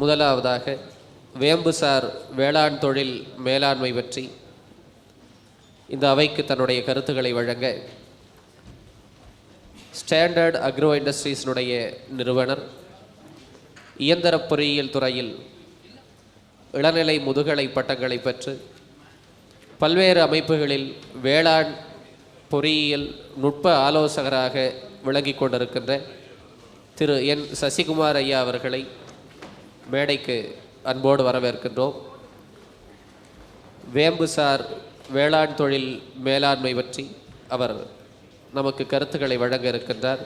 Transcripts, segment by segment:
முதலாவதாக வேம்புசார் வேளாண் தொழில் மேலாண்மை பற்றி இந்த அவைக்கு தன்னுடைய கருத்துக்களை வழங்க ஸ்டாண்டர்ட் அக்ரோ இண்டஸ்ட்ரீஸினுடைய நிறுவனர், இயந்திர பொறியியல் துறையில் இளநிலை முதுகலை பட்டங்களை பெற்று பல்வேறு அமைப்புகளில் வேளாண் பொறியியல் நுட்ப ஆலோசகராக விளங்கி கொண்டிருக்கின்ற திரு என் சசிகுமார் ஐயா அவர்களை மேடைக்கு அன்போடு வரவேற்கின்றோம். வேம்புசார் வேளாண் தொழில் மேலாண்மை பற்றி அவர் நமக்கு கருத்துக்களை வழங்க இருக்கின்றார்.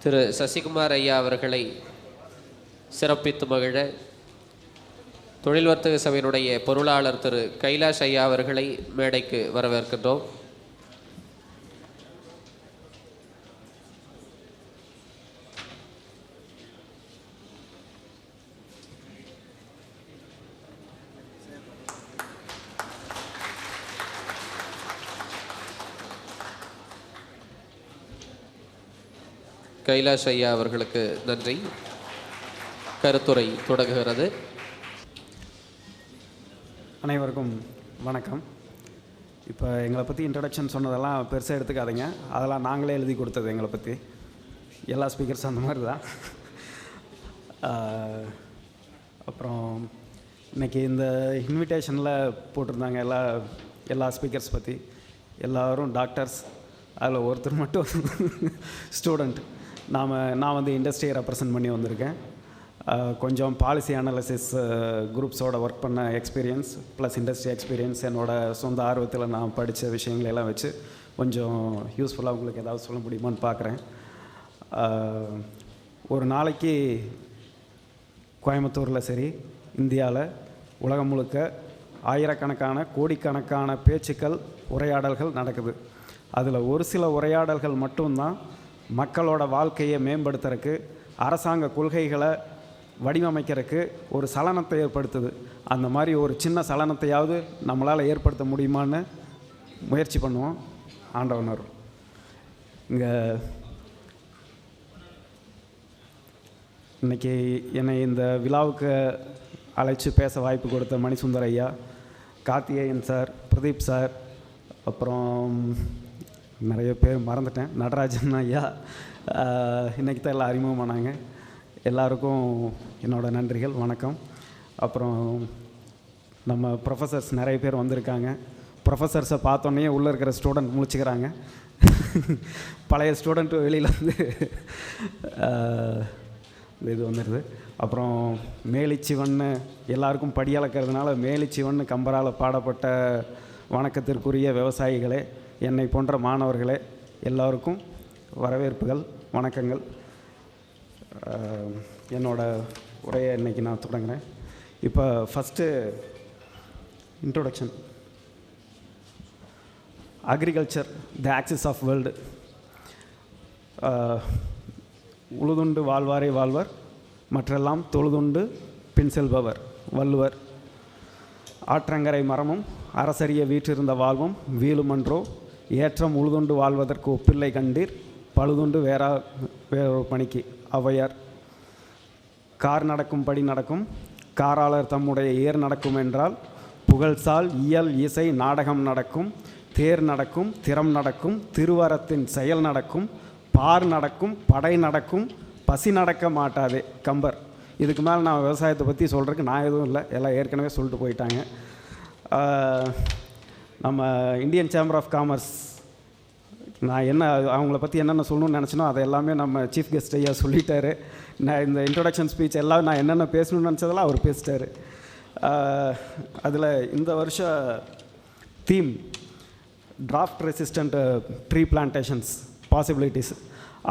திரு சசிகுமார் ஐயா அவர்களை சிறப்பித்து மகிழ தொழில் வர்த்தக சபையினுடைய பொருளாளர் திரு கைலாஷ் ஐயா அவர்களை மேடைக்கு வரவேற்கின்றோம். கைலாஷ் ஐயா அவர்களுக்கு நன்றி. கருத்துரை தொடங்குகிறது. அனைவருக்கும் வணக்கம். இப்போ எங்களை பற்றி இன்ட்ரடக்ஷன் சொன்னதெல்லாம் பெருசாக எடுத்துக்காதீங்க, அதெல்லாம் நாங்களே எழுதி கொடுத்தது. எங்களை பற்றி எல்லா ஸ்பீக்கர்ஸும் அந்த மாதிரி தான். அப்புறம் இன்றைக்கி இந்த இன்விடேஷனில் போட்டிருந்தாங்க எல்லா ஸ்பீக்கர்ஸ் பற்றி. எல்லோரும் டாக்டர்ஸ், அதில் ஒருத்தர் மட்டும் ஸ்டூடெண்ட். நான் வந்து இண்டஸ்ட்ரியை ரெப்ரசன்ட் பண்ணி வந்திருக்கேன். கொஞ்சம் பாலிசி அனாலிசிஸ் குரூப்ஸோட ஒர்க் பண்ண எக்ஸ்பீரியன்ஸ் ப்ளஸ் இண்டஸ்ட்ரி எக்ஸ்பீரியன்ஸ், என்னோடய சொந்த ஆர்வத்தில் நான் படித்த விஷயங்களெல்லாம் வச்சு கொஞ்சம் யூஸ்ஃபுல்லாக உங்களுக்கு ஏதாவது சொல்ல முடியுமான்னு பார்க்குறேன். ஒரு நாளைக்கு கோயம்புத்தூரில் சரி, இந்தியாவில், உலகம் முழுக்க ஆயிரக்கணக்கான கோடிக்கணக்கான பேச்சுக்கள், உரையாடல்கள் நடக்குது. அதில் ஒரு சில உரையாடல்கள் மட்டும்தான் மக்களோட வாழ்க்கையை மேம்படுத்துறதுக்கு, அரசாங்க கொள்கைகளை வடிவமைக்கிறதுக்கு ஒரு சலனத்தை ஏற்படுத்துது. அந்த மாதிரி ஒரு சின்ன சலனத்தையாவது நம்மளால் ஏற்படுத்த முடியுமான்னு முயற்சி பண்ணுவோம். ஆண்டவனர் இங்கே இன்றைக்கி என்னை இந்த விழாவுக்கு அழைச்சி பேச வாய்ப்பு கொடுத்த மணிசுந்தர் ஐயா, கார்த்திகேயன் சார், பிரதீப் சார், அப்புறம் நிறைய பேர் மறந்துட்டேன், நடராஜன் ஐயா, இன்றைக்கி தான் எல்லாம் அறிமுகமானாங்க. எல்லாருக்கும் என்னோடய நன்றிகள், வணக்கம். அப்புறம் நம்ம ப்ரொஃபஸர்ஸ் நிறைய பேர் வந்திருக்காங்க. ப்ரொஃபஸர்ஸை பார்த்தோன்னே உள்ளே இருக்கிற ஸ்டூடெண்ட் முழிச்சுக்கிறாங்க. பழைய ஸ்டூடெண்ட்டு வெளியில் வந்து இது வந்துடுது. அப்புறம் மேலிச்சிவன்னு எல்லாருக்கும் படியளக்கிறதுனால மேலிச்சிவன்னு கம்பரால் பாடப்பட்ட வணக்கத்திற்குரிய விவசாயிகளே, என்னை போன்ற மாணவர்களே, எல்லோருக்கும் வரவேற்புகள், வணக்கங்கள். என்னோடய உரையை இன்றைக்கி நான் தொடங்குறேன். இப்போ first introduction. Agriculture the axis of world. உழுதுண்டு வாழ்வாரே வாழ்வர், மற்றெல்லாம் தொழுதுண்டு பின் செல்பவர் வள்ளுவர். ஆற்றங்கரை மரமும் அரசரிய வீற்றிருந்த வாழ்வும் வீழுமன்றோ, ஏற்றம் உழுதுண்டு வாழ்வதற்கு ஒப்பில்லை கண்டீர், பழுதுண்டு வேறொரு பணிக்கு ஔவையார். கார் நடக்கும் படி நடக்கும், காராளர் தம்முடைய ஏர் நடக்கும் என்றால், புகழ்சால் இயல் இசை நாடகம் நடக்கும், தேர் நடக்கும், திறம் நடக்கும், திருவரத்தின் செயல் நடக்கும், பார் நடக்கும், படை நடக்கும், பசி நடக்க மாட்டாதே கம்பர். இதுக்கு மேலே நான் விவசாயத்தை பற்றி சொல்கிறதுக்கு நான் எதுவும் இல்லை, எல்லாம் ஏற்கனவே சொல்லிட்டு போயிட்டாங்க. நம்ம இந்தியன் சேம்பர் ஆஃப் காமர்ஸ், நான் அவங்கள பற்றி என்னென்ன சொல்லணும்னு நினச்சினோ அதை எல்லாமே நம்ம சீஃப் கெஸ்ட் ஐயா சொல்லிட்டாரு. நான் இந்த இன்ட்ரொடக்ஷன் ஸ்பீச் எல்லாம் நான் என்னென்ன பேசணும்னு நினச்சதெல்லாம் அவர் பேசிட்டார். அதில் இந்த வருஷம் theme draft resistant tree plantations possibilities.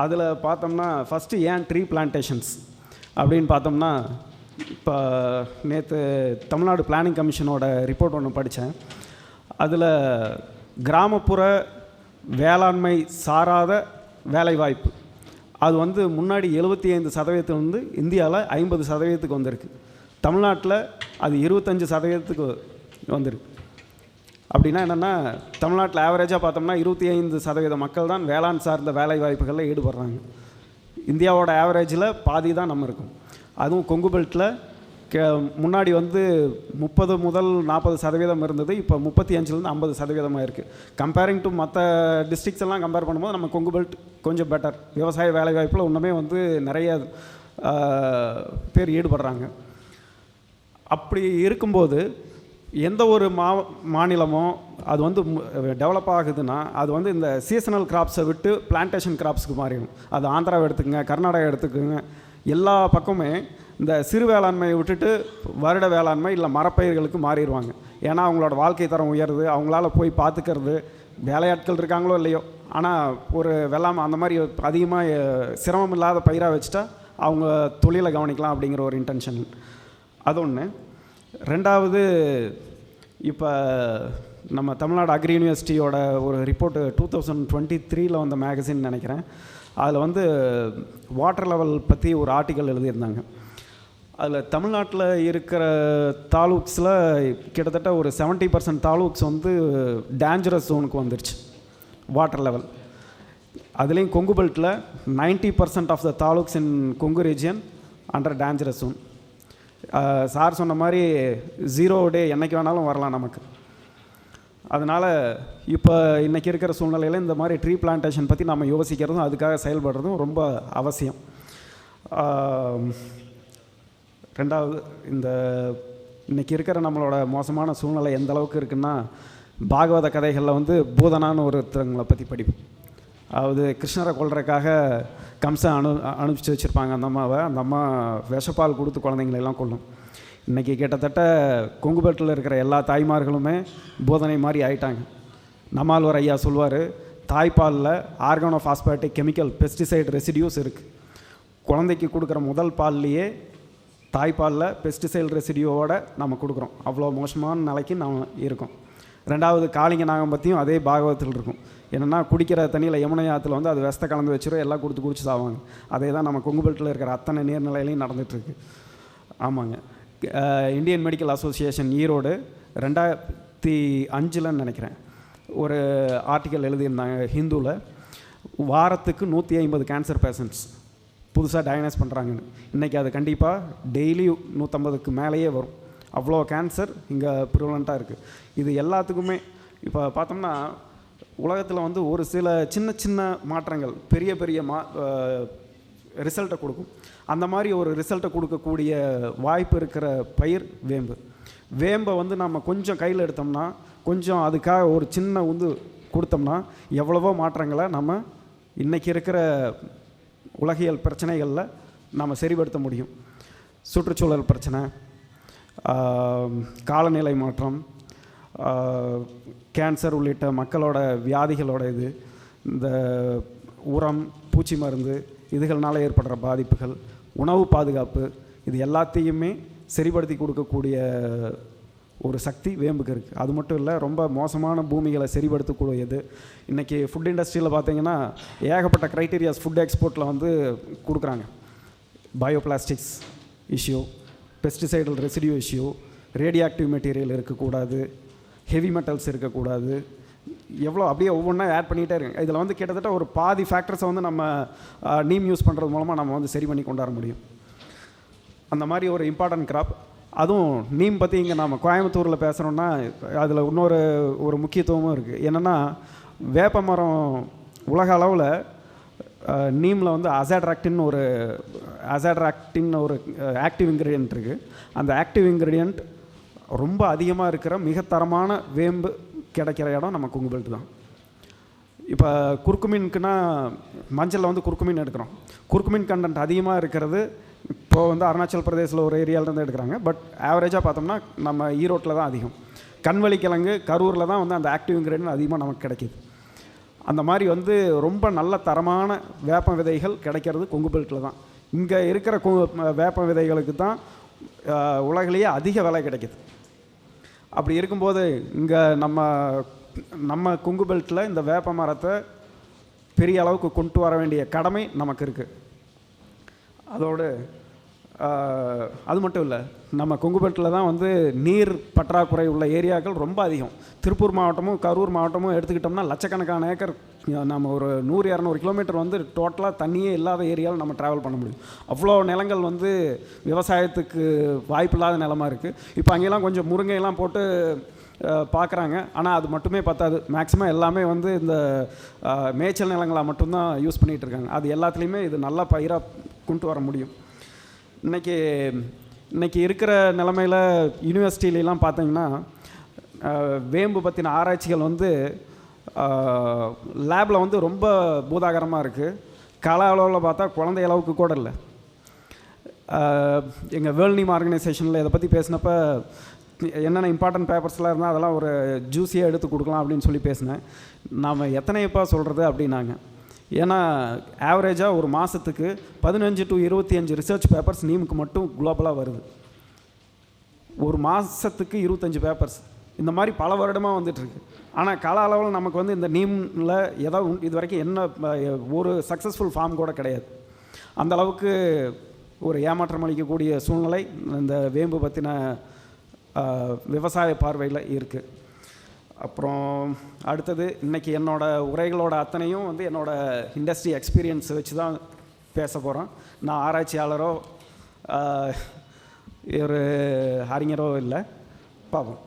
அதில் பார்த்தோம்னா ஃபஸ்ட்டு ஏன் ட்ரீ பிளான்டேஷன்ஸ் அப்படின்னு பார்த்தோம்னா, இப்போ நேற்று தமிழ்நாடு பிளானிங் கமிஷனோட ரிப்போர்ட் ஒன்று படித்தேன். அதில் கிராமப்புற வேளாண்மை சாராத வேலைவாய்ப்பு அது வந்து முன்னாடி 75% வந்து இந்தியாவில் 50% வந்திருக்கு. தமிழ்நாட்டில் அது 25% வந்திருக்கு. அப்படின்னா என்னென்னா, தமிழ்நாட்டில் ஆவரேஜாக பார்த்தோம்னா 25% மக்கள் தான் வேளாண் சார்ந்த வேலை வாய்ப்புகளில் ஈடுபடுறாங்க. இந்தியாவோட ஆவரேஜில் பாதி தான் நம்ம இருக்கும். அதுவும் கொங்கு பெல்ட்டில் முன்னாடி வந்து 30 முதல் 40% இருந்தது. இப்போ 35லேருந்து 50% இருக்குது. கம்பேரிங் டு மற்ற டிஸ்ட்ரிக்ஸ் எல்லாம் கம்பேர் பண்ணும்போது நம்ம கொங்கு பெல்ட் கொஞ்சம் பெட்டர். விவசாய வேலைவாய்ப்பில் இன்னுமே வந்து நிறைய பேர் ஈடுபடுறாங்க. அப்படி இருக்கும்போது எந்த ஒரு மாநிலமோ அது வந்து டெவலப் ஆகுதுன்னா அது வந்து இந்த சீசனல் கிராப்ஸை விட்டு பிளான்டேஷன் கிராப்ஸுக்கு மாறிடும். அது ஆந்திராவை எடுத்துக்கோங்க, கர்நாடகா எடுத்துக்கோங்க, எல்லா பக்கமே இந்த சிறு வேளாண்மையை விட்டுட்டு வருட வேளாண்மை இல்லை மரப்பயிர்களுக்கு மாறிடுவாங்க. ஏன்னா அவங்களோட வாழ்க்கை தரம் உயருது, அவங்களால போய் பார்த்துக்கிறது, வேலையாட்கள் இருக்காங்களோ இல்லையோ, ஆனால் ஒரு வெள்ளாமை அந்த மாதிரி அதிகமாக சிரமம் இல்லாத பயிராக வச்சுட்டா அவங்க தொழிலை கவனிக்கலாம் அப்படிங்கிற ஒரு இன்டென்ஷன். அது ஒன்று. ரெண்டாவது, இப்போ நம்ம தமிழ்நாடு அக்ரி யூனிவர்சிட்டியோட ஒரு ரிப்போர்ட்டு 2023 வந்த மேகசின் நினைக்கிறேன். அதில் வந்து வாட்டர் லெவல் பற்றி ஒரு ஆர்டிக்கல் எழுதியிருந்தாங்க. அதில் தமிழ்நாட்டில் இருக்கிற தாலுக்ஸில் கிட்டத்தட்ட ஒரு 70% தாலுக்ஸ் வந்து டேஞ்சரஸ் ஜோனுக்கு வந்துருச்சு வாட்டர் லெவல். அதுலேயும் கொங்கு பெல்ட்டில் 90% of the taluks in Kongu region under dangerous zone. Sir சொன்ன மாதிரி 0 டே என்றைக்கு வேணாலும் வரலாம் நமக்கு. அதனால் இப்போ இன்றைக்கி இருக்கிற சூழ்நிலையில் இந்த மாதிரி ட்ரீ பிளான்டேஷன் பற்றி நம்ம யோசிக்கிறதும் அதுக்காக செயல்படுறதும் ரொம்ப அவசியம். ரெண்டாவது, இந்த இன்றைக்கி இருக்கிற நம்மளோட மோசமான சூழ்நிலை எந்த அளவுக்கு இருக்குன்னா, பாகவத கதைகளில் வந்து பூதனான்னு ஒருத்தவங்களை பற்றி படிப்போம். அதாவது கிருஷ்ணரை கொல்றதுக்காக கம்சன் அனுப்பிச்சு வச்சுருப்பாங்க அந்த அம்மாவை. அந்த அம்மா விஷப்பால் கொடுத்து குழந்தைங்களெல்லாம் கொல்லும். இன்றைக்கி கிட்டத்தட்ட கொங்கு பெல்ட்டில் இருக்கிற எல்லா தாய்மார்களுமே போதனை மாதிரி ஆயிட்டாங்க. நம்மாழ்வார் ஐயா சொல்வார், தாய்ப்பாலில் ஆர்கானோஃபாஸ்பேட்டிக் கெமிக்கல் பெஸ்டிசைட் ரெசிடியூஸ் இருக்குது. குழந்தைக்கு கொடுக்குற முதல் பால்லையே தாய்ப்பாலில் பெஸ்டிசைட் ரெசிடியூவோடு நம்ம கொடுக்குறோம். அவ்வளோ மோசமான நிலைக்கு நம்ம இருக்கோம். ரெண்டாவது, காளிங்க நாகம் பற்றியும் அதே பாகவத்தில் இருக்கும். என்னென்னா, குடிக்கிற தண்ணியில் யமுனை ஆற்றுல வந்து அது விஷத்தை கலந்து வச்சிரும், எல்லாம் குடிச்சு சாவாங்க. அதே தான் நம்ம கொங்கு பெல்ட்டில் இருக்கிற அத்தனை நீர்நிலையிலையும் நடந்துகிட்ருக்கு. ஆமாங்க. இந்தியன் மெடிக்கல் அசோசியேஷன் ஈரோடு 2005 நினைக்கிறேன் ஒரு ஆர்டிக்கல் எழுதியிருந்தாங்க ஹிந்துவில். வாரத்துக்கு 150 கேன்சர் பேஷண்ட்ஸ் புதுசாக டயக்னைஸ் பண்ணுறாங்கன்னு. இன்றைக்கி அது கண்டிப்பாக டெய்லி 150க்கு மேலேயே வரும். அவ்வளோ கேன்சர் இங்கே ப்ரிவலண்ட்டாக இருக்குது. இது எல்லாத்துக்குமே இப்போ பார்த்தோம்னா உலகத்தில் வந்து ஒரு சில சின்ன சின்ன மாற்றங்கள் பெரிய பெரிய ரிசல்ட்டை கொடுக்கும். அந்த மாதிரி ஒரு ரிசல்ட்டை கொடுக்கக்கூடிய வாய்ப்பு இருக்கிற பயிர் வேம்பு. வேம்பை வந்து நம்ம கொஞ்சம் கையில் எடுத்தோம்னா, கொஞ்சம் அதுக்காக ஒரு சின்ன உந்து கொடுத்தோம்னா எவ்வளவோ மாற்றங்களை நம்ம இன்றைக்கி இருக்கிற உலகியல் பிரச்சனைகளில் நம்ம சரிப்படுத்த முடியும். சுற்றுச்சூழல் பிரச்சனை, காலநிலை மாற்றம், கேன்சர் உள்ளிட்ட மக்களோட வியாதிகளோட இந்த உரம், பூச்சி மருந்து இதுகள்னால ஏற்படுற பாதிப்புகள், உணவு பாதுகாப்பு, இது எல்லாத்தையுமே சரிப்படுத்தி கொடுக்கக்கூடிய ஒரு சக்தி வேம்புக்கு இருக்குது. அது மட்டும் இல்லை, ரொம்ப மோசமான பூமிகளை சரிப்படுத்தக்கூடியது. இன்றைக்கி ஃபுட் இண்டஸ்ட்ரியில் பார்த்திங்கன்னா ஏகப்பட்ட க்ரைட்டீரியாஸ் ஃபுட் எக்ஸ்போர்ட்டில் வந்து கொடுக்குறாங்க. Bioplastics issue, pesticidal residue issue, radioactive material இருக்கக்கூடாது, ஹெவி மெட்டல்ஸ் இருக்கக்கூடாது, எவ்வளோ அப்படியே ஒவ்வொன்றா ஆட் பண்ணிகிட்டே இருக்குங்க. இதில் வந்து கிட்டத்தட்ட ஒரு பாதி ஃபேக்டர்ஸை வந்து நம்ம நீம் யூஸ் பண்ணுறது மூலமாக நம்ம வந்து சரி பண்ணி கொண்டாட முடியும். அந்த மாதிரி ஒரு இம்பார்ட்டன்ட் கிராப். அதுவும் நீம் பற்றி இங்கே நம்ம கோயம்புத்தூரில் பேசுகிறோன்னா அதில் இன்னொரு முக்கியத்துவமும் இருக்குது. என்னென்னா, வேப்ப மரம் உலக அளவில் நீமில் வந்து அசாட்ராக்டின்னு ஒரு ஆக்டிவ் இன்க்ரீடியன்ட் இருக்குது. அந்த ஆக்டிவ் இன்க்ரீடியன்ட் ரொம்ப அதிகமாக இருக்கிற மிகத்தரமான வேம்பு கிடைக்கிற இடம் நம்ம கொங்கு பெல்ட் தான். இப்போ குறுக்குமீனுக்குன்னா மஞ்சளில் வந்து குறுக்குமீன் எடுக்கிறோம். குறுக்குமீன் கண்டென்ட் அதிகமாக இருக்கிறது இப்போது வந்து அருணாச்சல் பிரதேசில் ஒரு ஏரியாவிலேருந்து எடுக்கிறாங்க. பட் ஆவரேஜாக பார்த்தோம்னா நம்ம ஈரோட்டில் தான் அதிகம். கண்வழி கிழங்கு, கரூரில் தான் வந்து அந்த ஆக்டிவ் இன்க்ரீடியன்ட் அதிகமாக நமக்கு கிடைக்கிது. அந்த மாதிரி வந்து ரொம்ப நல்ல தரமான வேப்ப விதைகள் கிடைக்கிறது கொங்கு பெல்ட்டில் தான். இங்கே இருக்கிற வேப்ப விதைகளுக்கு தான் உலகிலேயே அதிக விலை கிடைக்கிது. அப்படி இருக்கும்போது இங்கே நம்ம கொங்கு பெல்ட்டில் இந்த வேப்ப மரத்தை பெரிய அளவுக்கு கொண்டு வர வேண்டிய கடமை நமக்கு இருக்குது. அதோடு அது மட்டும் இல்லை, நம்ம கொங்குபேட்டில் தான் வந்து நீர் பற்றாக்குறை உள்ள ஏரியாக்கள் ரொம்ப அதிகம். திருப்பூர் மாவட்டமும் கரூர் மாவட்டமும் எடுத்துக்கிட்டோம்னா லட்சக்கணக்கான ஏக்கர், நம்ம ஒரு 100-200 கிலோமீட்டர் வந்து டோட்டலாக தண்ணியே இல்லாத ஏரியாவில் நம்ம ட்ராவல் பண்ண முடியும். அவ்வளோ நிலங்கள் வந்து விவசாயத்துக்கு வாய்ப்பு இல்லாத நிலமாக இருக்குது. இப்போ அங்கெல்லாம் கொஞ்சம் முருங்கையெல்லாம் போட்டு பார்க்குறாங்க. ஆனால் அது மட்டுமே பத்தாது. மேக்ஸிமம் எல்லாமே வந்து இந்த மேய்ச்சல் நிலங்களாக மட்டும்தான் யூஸ் பண்ணிகிட்டு இருக்காங்க. அது எல்லாத்துலேயுமே இது நல்லா பயிராக கொண்டு வர முடியும். இன்றைக்கி இருக்கிற நிலமையில் யூனிவர்சிட்டிலாம் பார்த்தீங்கன்னா வேம்பு பற்றின ஆராய்ச்சிகள் வந்து லேபில் வந்து ரொம்ப பூதாகரமாக இருக்குது. கால அளவில் பார்த்தா குழந்தை அளவுக்கு கூட இல்லை. எங்கள் வேர்ல்ட் நீம் ஆர்கனைசேஷனில் இதை பற்றி பேசினப்ப என்னென்ன இம்பார்ட்டன்ட் பேப்பர்ஸ்லாம் இருந்தால் அதெல்லாம் ஒரு ஜூஸியாக எடுத்து கொடுக்கலாம் அப்படின்னு சொல்லி பேசினேன். நாம் எத்தனைப்பா சொல்கிறது அப்படின்னாங்க. ஏன்னா ஆவரேஜாக ஒரு மாதத்துக்கு 15 to 25 ரிசர்ச் பேப்பர்ஸ் நீமுக்கு மட்டும் குளோபலாக வருது. ஒரு மாதத்துக்கு 25 பேப்பர்ஸ் இந்த மாதிரி பல வருடமாக வந்துட்டுருக்கு. ஆனால் கால அளவில் நமக்கு வந்து இந்த நீமில் ஏதாவது இது வரைக்கும் என்ன ஒரு சக்ஸஸ்ஃபுல் ஃபார்ம் கூட கிடையாது. அந்தளவுக்கு ஒரு ஏமாற்றம் அளிக்கக்கூடிய சூழ்நிலை இந்த வேம்பு பற்றின விவசாய பார்வையில் இருக்குது. அப்புறம் அடுத்தது, இன்றைக்கி என்னோடய உரைகளோட அத்தனையும் வந்து என்னோடய இண்டஸ்ட்ரி எக்ஸ்பீரியன்ஸ் வச்சு தான் பேச போகிறோம். நான் ஆராய்ச்சியாளரோ ஒரு அறிஞரோ இல்லை. பார்ப்போம்.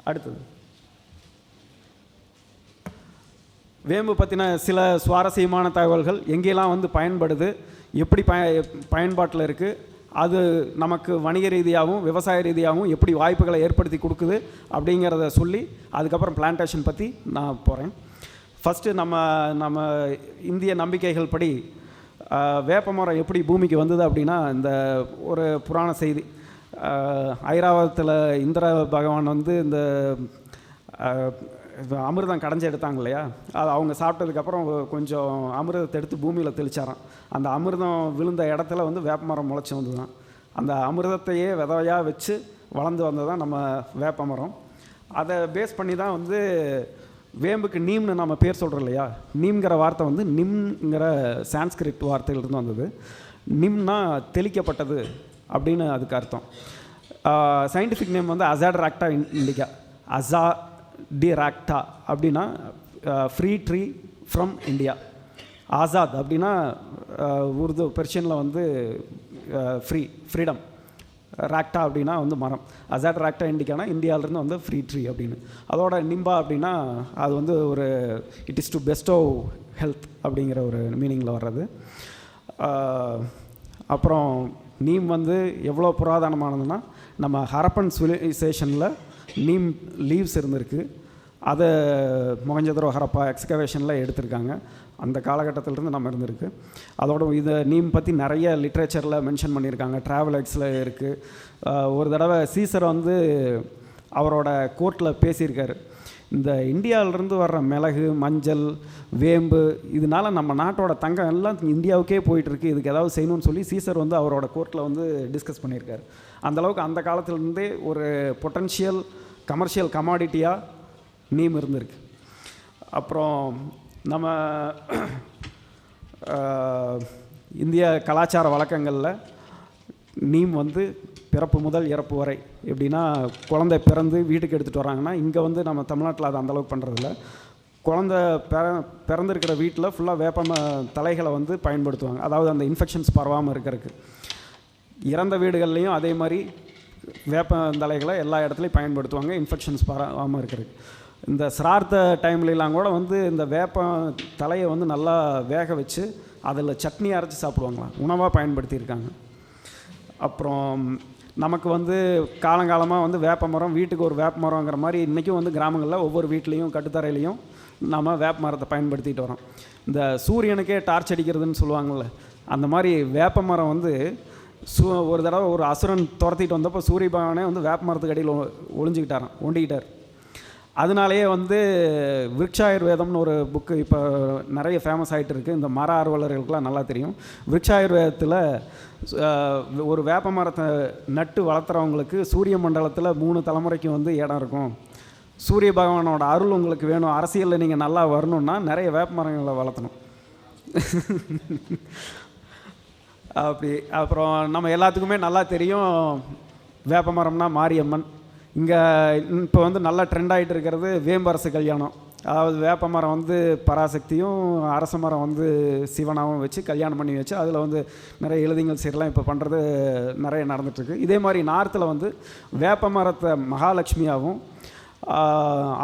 அடுத்தது, வேம்பு பற்றின சில சுவாரஸ்யமான தகவல்கள், எங்கெல்லாம் வந்து பயன்படுது, எப்படி பயன்பாட்டில் இருக்குது, அது நமக்கு வணிக ரீதியாகவும் விவசாய ரீதியாகவும் எப்படி வாய்ப்புகளை ஏற்படுத்தி கொடுக்குது அப்படிங்கிறத சொல்லி அதுக்கப்புறம் பிளான்டேஷன் பற்றி நான் போகிறேன். ஃபஸ்ட்டு நம்ம இந்திய நம்பிக்கைகள் படி வேப்பமரம் எப்படி பூமிக்கு வந்தது அப்படின்னா, இந்த ஒரு புராண செய்தி. ஐராவதத்தில் இந்திர பகவான் வந்து இந்த அமிர்தம் கடைஞ்சி எடுத்தாங்க இல்லையா, அது அவங்க சாப்பிட்டதுக்கப்புறம் கொஞ்சம் அமிர்தத்தை எடுத்து பூமியில் தெளிச்சாராம். அந்த அமிர்தம் விழுந்த இடத்துல வந்து வேப்பமரம் முளைச்சி வந்து தான். அந்த அமிர்தத்தையே விதையாக வச்சு வளர்ந்து வந்தது தான் நம்ம வேப்பமரம். அதை பேஸ் பண்ணி தான் வந்து வேம்புக்கு நீம்னு நம்ம பேர் சொல்கிறோம் இல்லையா. நீம்ங்கிற வார்த்தை வந்து நிம்ங்கிற சான்ஸ்கிரிட் வார்த்தையிலிருந்து வந்தது. நிம்னா தெளிக்கப்பட்டது அப்படின்னு அதுக்கு அர்த்தம். சயின்டிஃபிக் நேம் வந்து அசாடிராக்டா இண்டிகா. அசாடிராக்டா அப்படின்னா free tree from India. Azad அப்படின்னா உருது பெர்ஷியனில் வந்து ஃப்ரீடம். ராக்டா அப்படின்னா வந்து மரம். அசாடிராக்டா இண்டிகானா இந்தியாவிலேருந்து வந்து ஃப்ரீ ட்ரீ அப்படின்னு. அதோட நிம்பா அப்படின்னா அது வந்து ஒரு it is to Bairstow health அப்படிங்கிற ஒரு மீனிங்கில் வர்றது. அப்புறம் நீம் வந்து எவ்வளோ புராதனமானதுன்னா, நம்ம ஹரப்பன் சிவிலைசேஷனில் நீம் லீவ்ஸ் இருந்திருக்கு. அதை மொஹஞ்சதரோ ஹரப்பா எக்ஸ்கவேஷனில் எடுத்திருக்காங்க. அந்த காலகட்டத்திலிருந்து நம்ம இருந்திருக்கு. அதோட இதை நீம் பற்றி நிறைய லிட்ரேச்சரில் மென்ஷன் பண்ணியிருக்காங்க. ட்ராவல் எக்ஸில் இருக்குது. ஒரு தடவை சீசர் வந்து அவரோட கோர்ட்டில் பேசியிருக்காரு. இந்த இந்தியாவிலேருந்து வர்ற மிளகு, மஞ்சள், வேம்பு இதனால் நம்ம நாட்டோட தங்கம் எல்லாம் இந்தியாவுக்கே போயிட்டுருக்கு, இதுக்கு ஏதாவது செய்யணும்னு சொல்லி சீசர் வந்து அவரோட கோர்ட்டில் வந்து டிஸ்கஸ் பண்ணியிருக்காரு. அந்தளவுக்கு அந்த காலத்துலேருந்தே ஒரு பொட்டன்ஷியல் கமர்ஷியல் கமாடிட்டியாக நீம் இருந்திருக்கு. அப்புறம் நம்ம இந்திய கலாச்சார வழக்கங்களில் நீம் வந்து பிறப்பு முதல் இறப்பு வரை, எப்படின்னா குழந்தை பிறந்து வீட்டுக்கு எடுத்துகிட்டு வராங்கன்னா, இங்கே வந்து நம்ம தமிழ்நாட்டில் அதை அந்தளவுக்கு பண்ணுறதில்ல. குழந்தை பிறந்திருக்கிற வீட்டில் ஃபுல்லாக வேப்ப தலைகளை வந்து பயன்படுத்துவாங்க. அதாவது அந்த இன்ஃபெக்ஷன்ஸ் பரவாமல் இருக்கிறதுக்கு. இறந்த வீடுகள்லேயும் அதே மாதிரி வேப்ப தலைகளை எல்லா இடத்துலையும் பயன்படுத்துவாங்க, இன்ஃபெக்ஷன்ஸ் பரவாமல் இருக்கிறதுக்கு. இந்த சிரார்த்த டைம்லாம் கூட வந்து இந்த வேப்ப தலையை வந்து நல்லா வேக வச்சு அதில் சட்னி அரைச்சி சாப்பிடுவாங்களாம், உணவாக பயன்படுத்தியிருக்காங்க. அப்புறம் நமக்கு வந்து காலங்காலமாக வந்து வேப்ப மரம், வீட்டுக்கு ஒரு வேப்ப மரங்கிற மாதிரி இன்றைக்கும் வந்து கிராமங்களில் ஒவ்வொரு வீட்லேயும் கட்டுத்தரையிலையும் நம்ம வேப்ப மரத்தை பயன்படுத்திட்டு வரோம். இந்த சூரியனுக்கே டார்ச் அடிக்கிறதுன்னு சொல்லுவாங்கள்ல, அந்த மாதிரி வேப்ப மரம் வந்து ஒரு தடவை ஒரு அசுரன் துரத்திட்டு வந்தப்போ சூரிய பகவானே வந்து வேப்ப மரத்துக்கு அடியில் ஒண்டிக்கிட்டார். அதனாலேயே வந்து விருட்சாயுர்வேதம்னு ஒரு புக்கு இப்போ நிறைய ஃபேமஸ் ஆகிட்டு இருக்குது. இந்த மர ஆர்வலர்களுக்கெல்லாம் நல்லா தெரியும். விருட்சாயுர்வேதத்தில் ஒரு வேப்ப மரத்தை நட்டு வளர்த்துறவங்களுக்கு சூரிய மண்டலத்தில் 3 தலைமுறைக்கு வந்து இடம் இருக்கும். சூரிய பகவானோட அருள் உங்களுக்கு வேணும், அரசியலில் நீங்கள் நல்லா வரணுன்னா நிறைய வேப்ப மரங்களை வளர்த்தணும். அப்படி அப்புறம் நம்ம எல்லாத்துக்குமே நல்லா தெரியும் வேப்பமரம்னா மாரியம்மன். இங்கே இப்போ வந்து நல்லா ட்ரெண்ட் ஆகிட்டு இருக்கிறது வேம்பரசு கல்யாணம். அதாவது வேப்பமரம் வந்து பராசக்தியும் அரச மரம் வந்து சிவனாகவும் வச்சு கல்யாணம் பண்ணி வச்சு அதில் வந்து நிறைய எழுதிங்கள் சீரெலாம் இப்போ பண்ணுறது நிறைய நடந்துகிட்ருக்கு. இதே மாதிரி நார்த்தில் வந்து வேப்ப மரத்தை மகாலட்சுமியாகவும்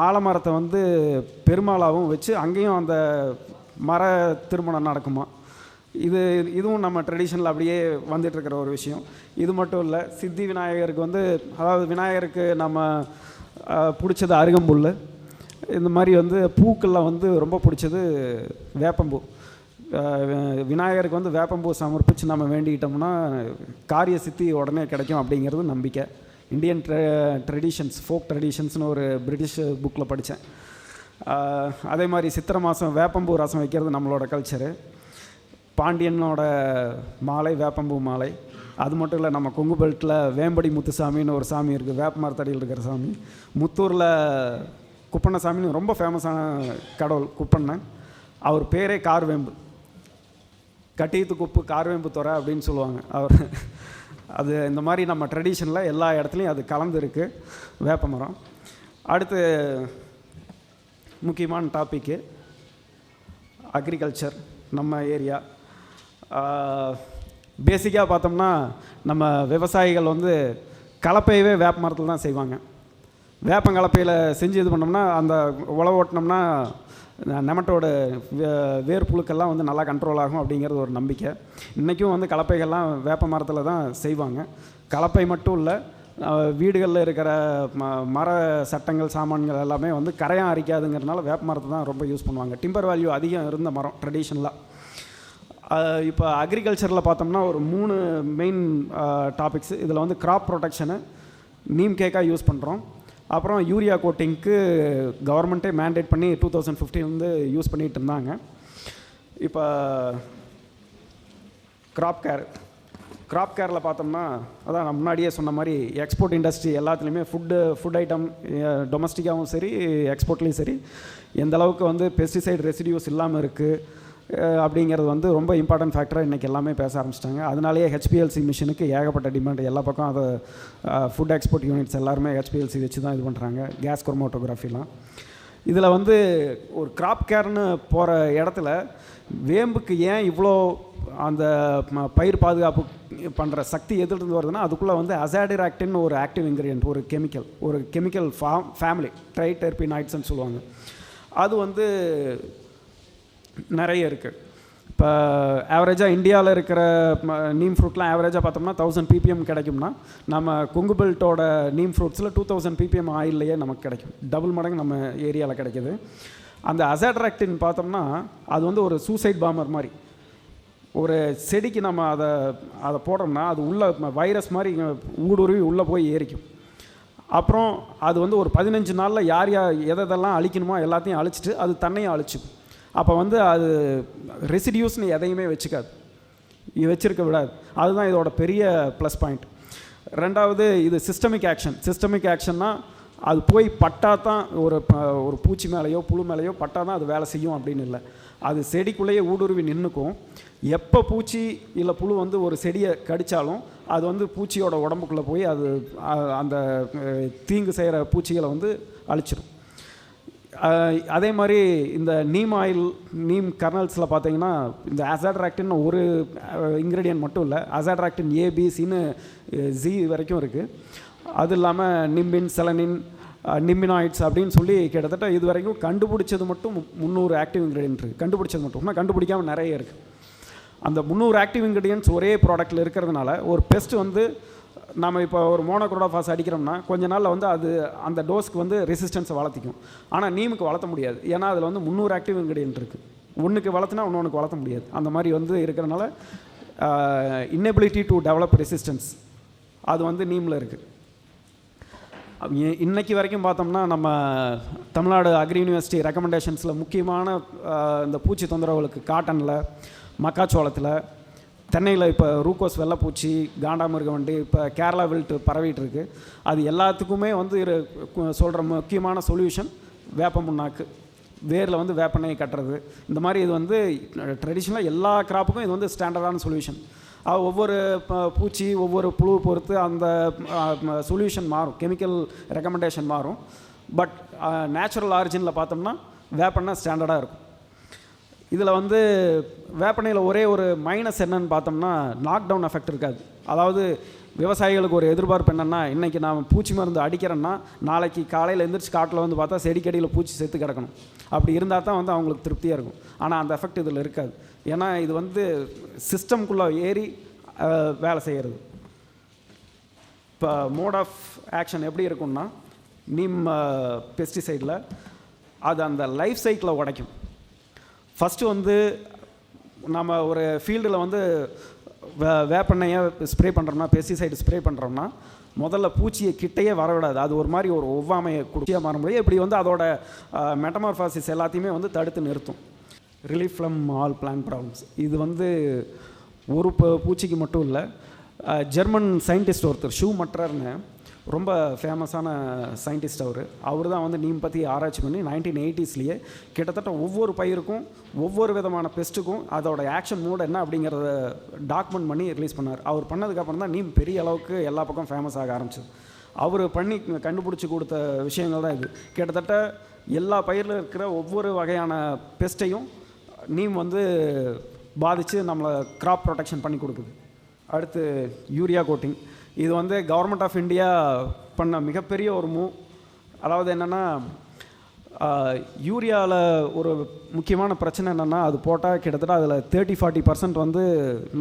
ஆலமரத்தை வந்து பெருமாளாகவும் வச்சு அங்கேயும் அந்த மர திருமணம் நடக்குமா. இதுவும் நம்ம ட்ரெடிஷனில் அப்படியே வந்துட்டுருக்கிற ஒரு விஷயம். இது மட்டும் இல்லை, சித்தி விநாயகருக்கு வந்து அதாவது விநாயகருக்கு நம்ம பிடிச்சது அருகம்புல். இந்த மாதிரி வந்து பூக்களில் வந்து ரொம்ப பிடிச்சது வேப்பம்பூ. விநாயகருக்கு வந்து வேப்பம்பூ சமர்ப்பித்து நம்ம வேண்டிக்கிட்டோம்னா காரிய சித்தி உடனே கிடைக்கும் அப்படிங்கிறது நம்பிக்கை. இந்தியன் ட்ரெடிஷன்ஸ், ஃபோக் ட்ரெடிஷன்ஸ்னு ஒரு பிரிட்டிஷ் புக்கில் படித்தேன். அதே மாதிரி சித்திரை மாதம் வேப்பம்பூ ரசம் வைக்கிறது நம்மளோட கல்ச்சரு. பாண்டியனோட மாலை வேப்பம்பூ மாலை. அது மட்டும் இல்லை, நம்ம கொங்கு பெல்ட்டில் வேம்படி முத்துசாமின்னு ஒரு சாமி இருக்குது, வேப்ப மரத்தடியில் இருக்கிற சாமி. முத்தூரில் குப்பண்ணசாமின்னு ரொம்ப ஃபேமஸான கடவுள் குப்பண்ணன். அவர் பேரே கார்வேம்பு, கட்டியத்து குப்பு கார்வேம்பு துறை அப்படின்னு சொல்லுவாங்க அவர். அது இந்த மாதிரி நம்ம ட்ரெடிஷனில் எல்லா இடத்துலையும் அது கலந்துருக்கு வேப்பமரம். அடுத்து முக்கியமான டாப்பிக்கு அக்ரிகல்ச்சர். நம்ம ஏரியா பேசிக்காக பார்த்தோம்னா நம்ம விவசாயிகள் வந்து கலப்பையவே வேப்ப மரத்தில் தான் செய்வாங்க. வேப்பங்கலப்பையில் செஞ்சு இது பண்ணோம்னா அந்த உழவு ஓட்டினோம்னா நெமட்டோட வேர்ப்புழுக்கெல்லாம் வந்து நல்லா கண்ட்ரோல் ஆகும் அப்படிங்கிறது ஒரு நம்பிக்கை. இன்றைக்கும் வந்து கலப்பைகள்லாம் வேப்ப மரத்தில் தான் செய்வாங்க. கலப்பை மட்டும் இல்லை, வீடுகளில் இருக்கிற மர சட்டங்கள் சாமான்கள் எல்லாமே வந்து கரையான் அரிக்காதுங்கிறதுனால வேப்ப மரத்தை தான் ரொம்ப யூஸ் பண்ணுவாங்க. டிம்பர் வேல்யூ அதிகம் இருந்த மரம் ட்ரெடிஷ்னலாக. இப்போ அக்ரிகல்ச்சரில் பார்த்தோம்னா ஒரு 3 மெயின் டாபிக்ஸ். இதில் வந்து கிராப் ப்ரொடெக்ஷனு நீம் கேக்காக யூஸ் பண்ணுறோம். அப்புறம் யூரியா கோட்டிங்க்கு கவர்மெண்ட்டே மேண்டேட் பண்ணி 2015 யூஸ் பண்ணிகிட்டு இருந்தாங்க. இப்போ கிராப் கேரில் பார்த்தோம்னா அதான் நான் முன்னாடியே சொன்ன மாதிரி எக்ஸ்போர்ட் இண்டஸ்ட்ரி எல்லாத்துலேயுமே ஃபுட் ஐட்டம் டொமஸ்டிக்காகவும் சரி எக்ஸ்போர்ட்லேயும் சரி எந்த அளவுக்கு வந்து பெஸ்டிசைட் ரெசிடியூஸ் இல்லாமல் இருக்குது அப்படிங்கிறது வந்து ரொம்ப இம்பார்ட்டன்ட் ஃபேக்டராக இன்றைக்கி எல்லாமே பேச ஆரம்பிச்சிட்டாங்க. அதனாலேயே ஹெச்பிஎல்சி மிஷினுக்கு ஏகப்பட்ட டிமாண்ட். எல்லா பக்கம் அதை ஃபுட் எக்ஸ்போர்ட் யூனிட்ஸ் எல்லாருமே ஹெச்பிஎல்சி வச்சு தான் இது பண்ணுறாங்க, கேஸ் குரோமோட்டோகிராஃபிலாம். இதில் வந்து ஒரு கிராப் கேர்னு போகிற இடத்துல வேம்புக்கு ஏன் இவ்வளோ அந்த பயிர் பாதுகாப்பு பண்ணுற சக்தி எதிலிருந்து வருதுன்னா அதுக்குள்ளே வந்து அசாடிராக்டின்னு ஒரு ஆக்டிவ் இன்க்ரீடியன்ட், ஒரு கெமிக்கல் ஃபேமிலி ட்ரைடெர்பினாய்ட்ஸ்ன்னு சொல்லுவாங்க. அது வந்து நிறைய இருக்குது. இப்போ ஆவரேஜாக இந்தியாவில் இருக்கிற நீம் ஃப்ரூட்லாம் ஆவரேஜாக பார்த்தோம்னா 1000 ppm கிடைக்கும்னா நம்ம கொங்கு பெல்ட்டோட நீம் ஃப்ரூட்ஸில் 2000 ppm ஆயில்லையே நமக்கு கிடைக்கும். டபுள் மடங்கு நம்ம ஏரியாவில் கிடைக்கிது. அந்த அசாட்ராக்டின் பார்த்தோம்னா அது வந்து ஒரு சூசைட் பாமர் மாதிரி. ஒரு செடிக்கு நம்ம அதை போடுறோம்னா அது உள்ள வைரஸ் மாதிரி ஊடுருவி உள்ளே போய் ஏறிக்கும். அப்புறம் அது வந்து ஒரு 15 நாளில் யார் எதெல்லாம் அழிக்கணுமோ எல்லாத்தையும் அழிச்சிட்டு அது தன்னையும் அழிச்சிக்கும். அப்போ வந்து அது ரெசிடியூஸ்னு எதையுமே வச்சுருக்க விடாது. அதுதான் இதோட பெரிய ப்ளஸ் பாயிண்ட். ரெண்டாவது இது சிஸ்டமிக் ஆக்ஷன்னா அது போய் பட்டா தான் ஒரு பூச்சி மேலேயோ புழு மேலேயோ பட்டா தான் அது வேலை செய்யும் அப்படின்னு இல்லை. அது செடிக்குள்ளேயே ஊடுருவி நின்றுக்கும். எப்போ பூச்சி இல்லை புழு வந்து ஒரு செடியை கடித்தாலும் அது வந்து பூச்சியோட உடம்புக்குள்ளே போய் அது அந்த தீங்கு செய்கிற பூச்சிகளை வந்து அழிச்சிடும். அதே மாதிரி இந்த நீம் கர்னல்ஸில் பார்த்தீங்கன்னா இந்த அசாட்ராக்டின் ஒரு இன்க்ரீடியன்ட் மட்டும் இல்லை, அசாட்ராக்டின் ஏபிசின்னு ஜி வரைக்கும் இருக்குது. அது இல்லாமல் நிம்பின், செலனின், நிம்பினாய்ட்ஸ் அப்படின்னு சொல்லி கிட்டத்தட்ட இது வரைக்கும் கண்டுபிடிச்சது மட்டும் 300 ஆக்டிவ் இன்க்ரீடியன்ட் இருக்குது. கண்டுபிடிச்சது மட்டும், ஆனால் கண்டுபிடிக்காமல் நிறைய இருக்குது. அந்த 300 ஆக்டிவ் இன்க்ரீடியன்ட்ஸ் ஒரே ப்ராடக்ட்டில் இருக்கிறதுனால ஒரு பெஸ்ட் வந்து நம்ம இப்போ ஒரு மோனோக்ரோடோஃபாஸ் அடிக்கிறோம்னா கொஞ்ச நாளில் வந்து அது அந்த டோஸ்க்கு வந்து ரெசிஸ்டன்ஸை வளர்த்திக்கும். ஆனால் நீமுக்கு வளர்த்த முடியாது, ஏன்னா அதில் வந்து 300 ஆக்டிவ் இன்க்ரீடியன்ட் இருக்குது. ஒன்றுக்கு வளர்த்துனா இன்னொன்றுக்கு வளர்த்த முடியாது. அந்த மாதிரி வந்து இருக்கிறனால இன்னெபிலிட்டி டு டெவலப் ரெசிஸ்டன்ஸ் அது வந்து நீமில் இருக்குது. இன்றைக்கி வரைக்கும் பார்த்தோம்னா நம்ம தமிழ்நாடு அக்ரி யூனிவர்சிட்டி ரெக்கமெண்டேஷன்ஸில் முக்கியமான இந்த பூச்சி தொந்தரவுகளுக்கு காட்டனில், மக்காச்சோளத்தில், தென்னையில் இப்போ ரூக்கோஸ் வெள்ளைப்பூச்சி, காண்டாமிருகவண்டி, இப்போ கேரளா வில்ட்டு பரவிட்டு இருக்குது. அது எல்லாத்துக்குமே வந்து சொல்கிற முக்கியமான சொல்யூஷன் வேப்ப முன்னாக்கு, வேரில் வந்து வேப்பெண்ணெய் கட்டுறது. இந்த மாதிரி இது வந்து ட்ரெடிஷ்னலாக எல்லா கிராப்புக்கும் இது வந்து ஸ்டாண்டர்டான சொல்யூஷன். ஒவ்வொரு பூச்சி ஒவ்வொரு புழு பொறுத்து அந்த சொல்யூஷன் மாறும், கெமிக்கல் ரெக்கமெண்டேஷன் மாறும். பட் நேச்சுரல் ஆரிஜினில் பார்த்தோம்னா வேப்பெண்ணெய் ஸ்டாண்டர்டாக இருக்கும். இதில் வந்து வேப்பெண்ணெயில் ஒரே ஒரு மைனஸ் என்னன்னு பார்த்தோம்னா நாக் டவுன் எஃபெக்ட் இருக்காது. அதாவது விவசாயிகளுக்கு ஒரு எதிர்பார்ப்பு என்னென்னா, இன்றைக்கி நான் பூச்சி மருந்து அடிக்கிறேன்னா நாளைக்கு காலையில் எந்திரிச்சு காட்டில் வந்து பார்த்தா செடிக்கடியில் பூச்சி செத்து கிடக்கணும். அப்படி இருந்தால் தான் வந்து அவங்களுக்கு திருப்தியாக இருக்கும். ஆனால் அந்த எஃபெக்ட் இதில் இருக்காது. ஏன்னா இது வந்து சிஸ்டம்குள்ளே ஏறி வேலை செய்கிறது. இப்போ மோட் ஆஃப் ஆக்ஷன் எப்படி இருக்குன்னா, நீம் பெஸ்டிசைடில் அது அந்த லைஃப் சைக்கிளை உடைக்கும். ஃபஸ்ட்டு வந்து நம்ம ஒரு ஃபீல்டில் வந்து வேப்பெண்ணெயை ஸ்ப்ரே பண்ணுறோம்னா, பெஸ்டிசைடு ஸ்ப்ரே பண்ணுறோம்னா முதல்ல பூச்சியை கிட்டையே வரவிடாது. அது ஒரு மாதிரி ஒரு ஒவ்வாமையை குடிச்சியாக மாற முடியும். இப்படி வந்து அதோட மெட்டமார்ஃபாசிஸ் எல்லாத்தையுமே வந்து தடுத்து நிறுத்தும். Relief from all plant problems. இது வந்து ஒரு பூச்சிக்கு மட்டும் இல்லை. ஜெர்மன் சயின்டிஸ்ட் ஒருத்தர் ஷூ மட்டர்னு ரொம்ப ஃபேமஸான சயின்டிஸ்ட் அவர் தான் வந்து நீம் பற்றி ஆராய்ச்சி பண்ணி 1980ஸ்லேயே கிட்டத்தட்ட ஒவ்வொரு பயிருக்கும் ஒவ்வொரு விதமான பெஸ்ட்டுக்கும் அதோட ஆக்ஷன் மோட் என்ன அப்படிங்கிறத டாக்குமெண்ட் பண்ணி ரிலீஸ் பண்ணார். அவர் பண்ணதுக்கப்புறம் தான் நீம் பெரிய அளவுக்கு எல்லா பக்கம் ஃபேமஸ் ஆக ஆரம்பிச்சது. அவர் பண்ணி கண்டுபிடிச்சி கொடுத்த விஷயங்கள் தான் இது. கிட்டத்தட்ட எல்லா பயிரில் இருக்கிற ஒவ்வொரு வகையான பெஸ்ட்டையும் நீம் வந்து பாதித்து நம்மளை கிராப் ப்ரொடெக்ஷன் பண்ணி கொடுக்குது. அடுத்து யூரியா கோட்டிங். இது வந்து கவர்மெண்ட் ஆஃப் இந்தியா பண்ண மிகப்பெரிய ஒரு மூவ். அதாவது என்னென்னா, யூரியாவில் ஒரு முக்கியமான பிரச்சனை என்னென்னா, அது போட்டால் கிட்டத்தட்ட அதில் 30-40% வந்து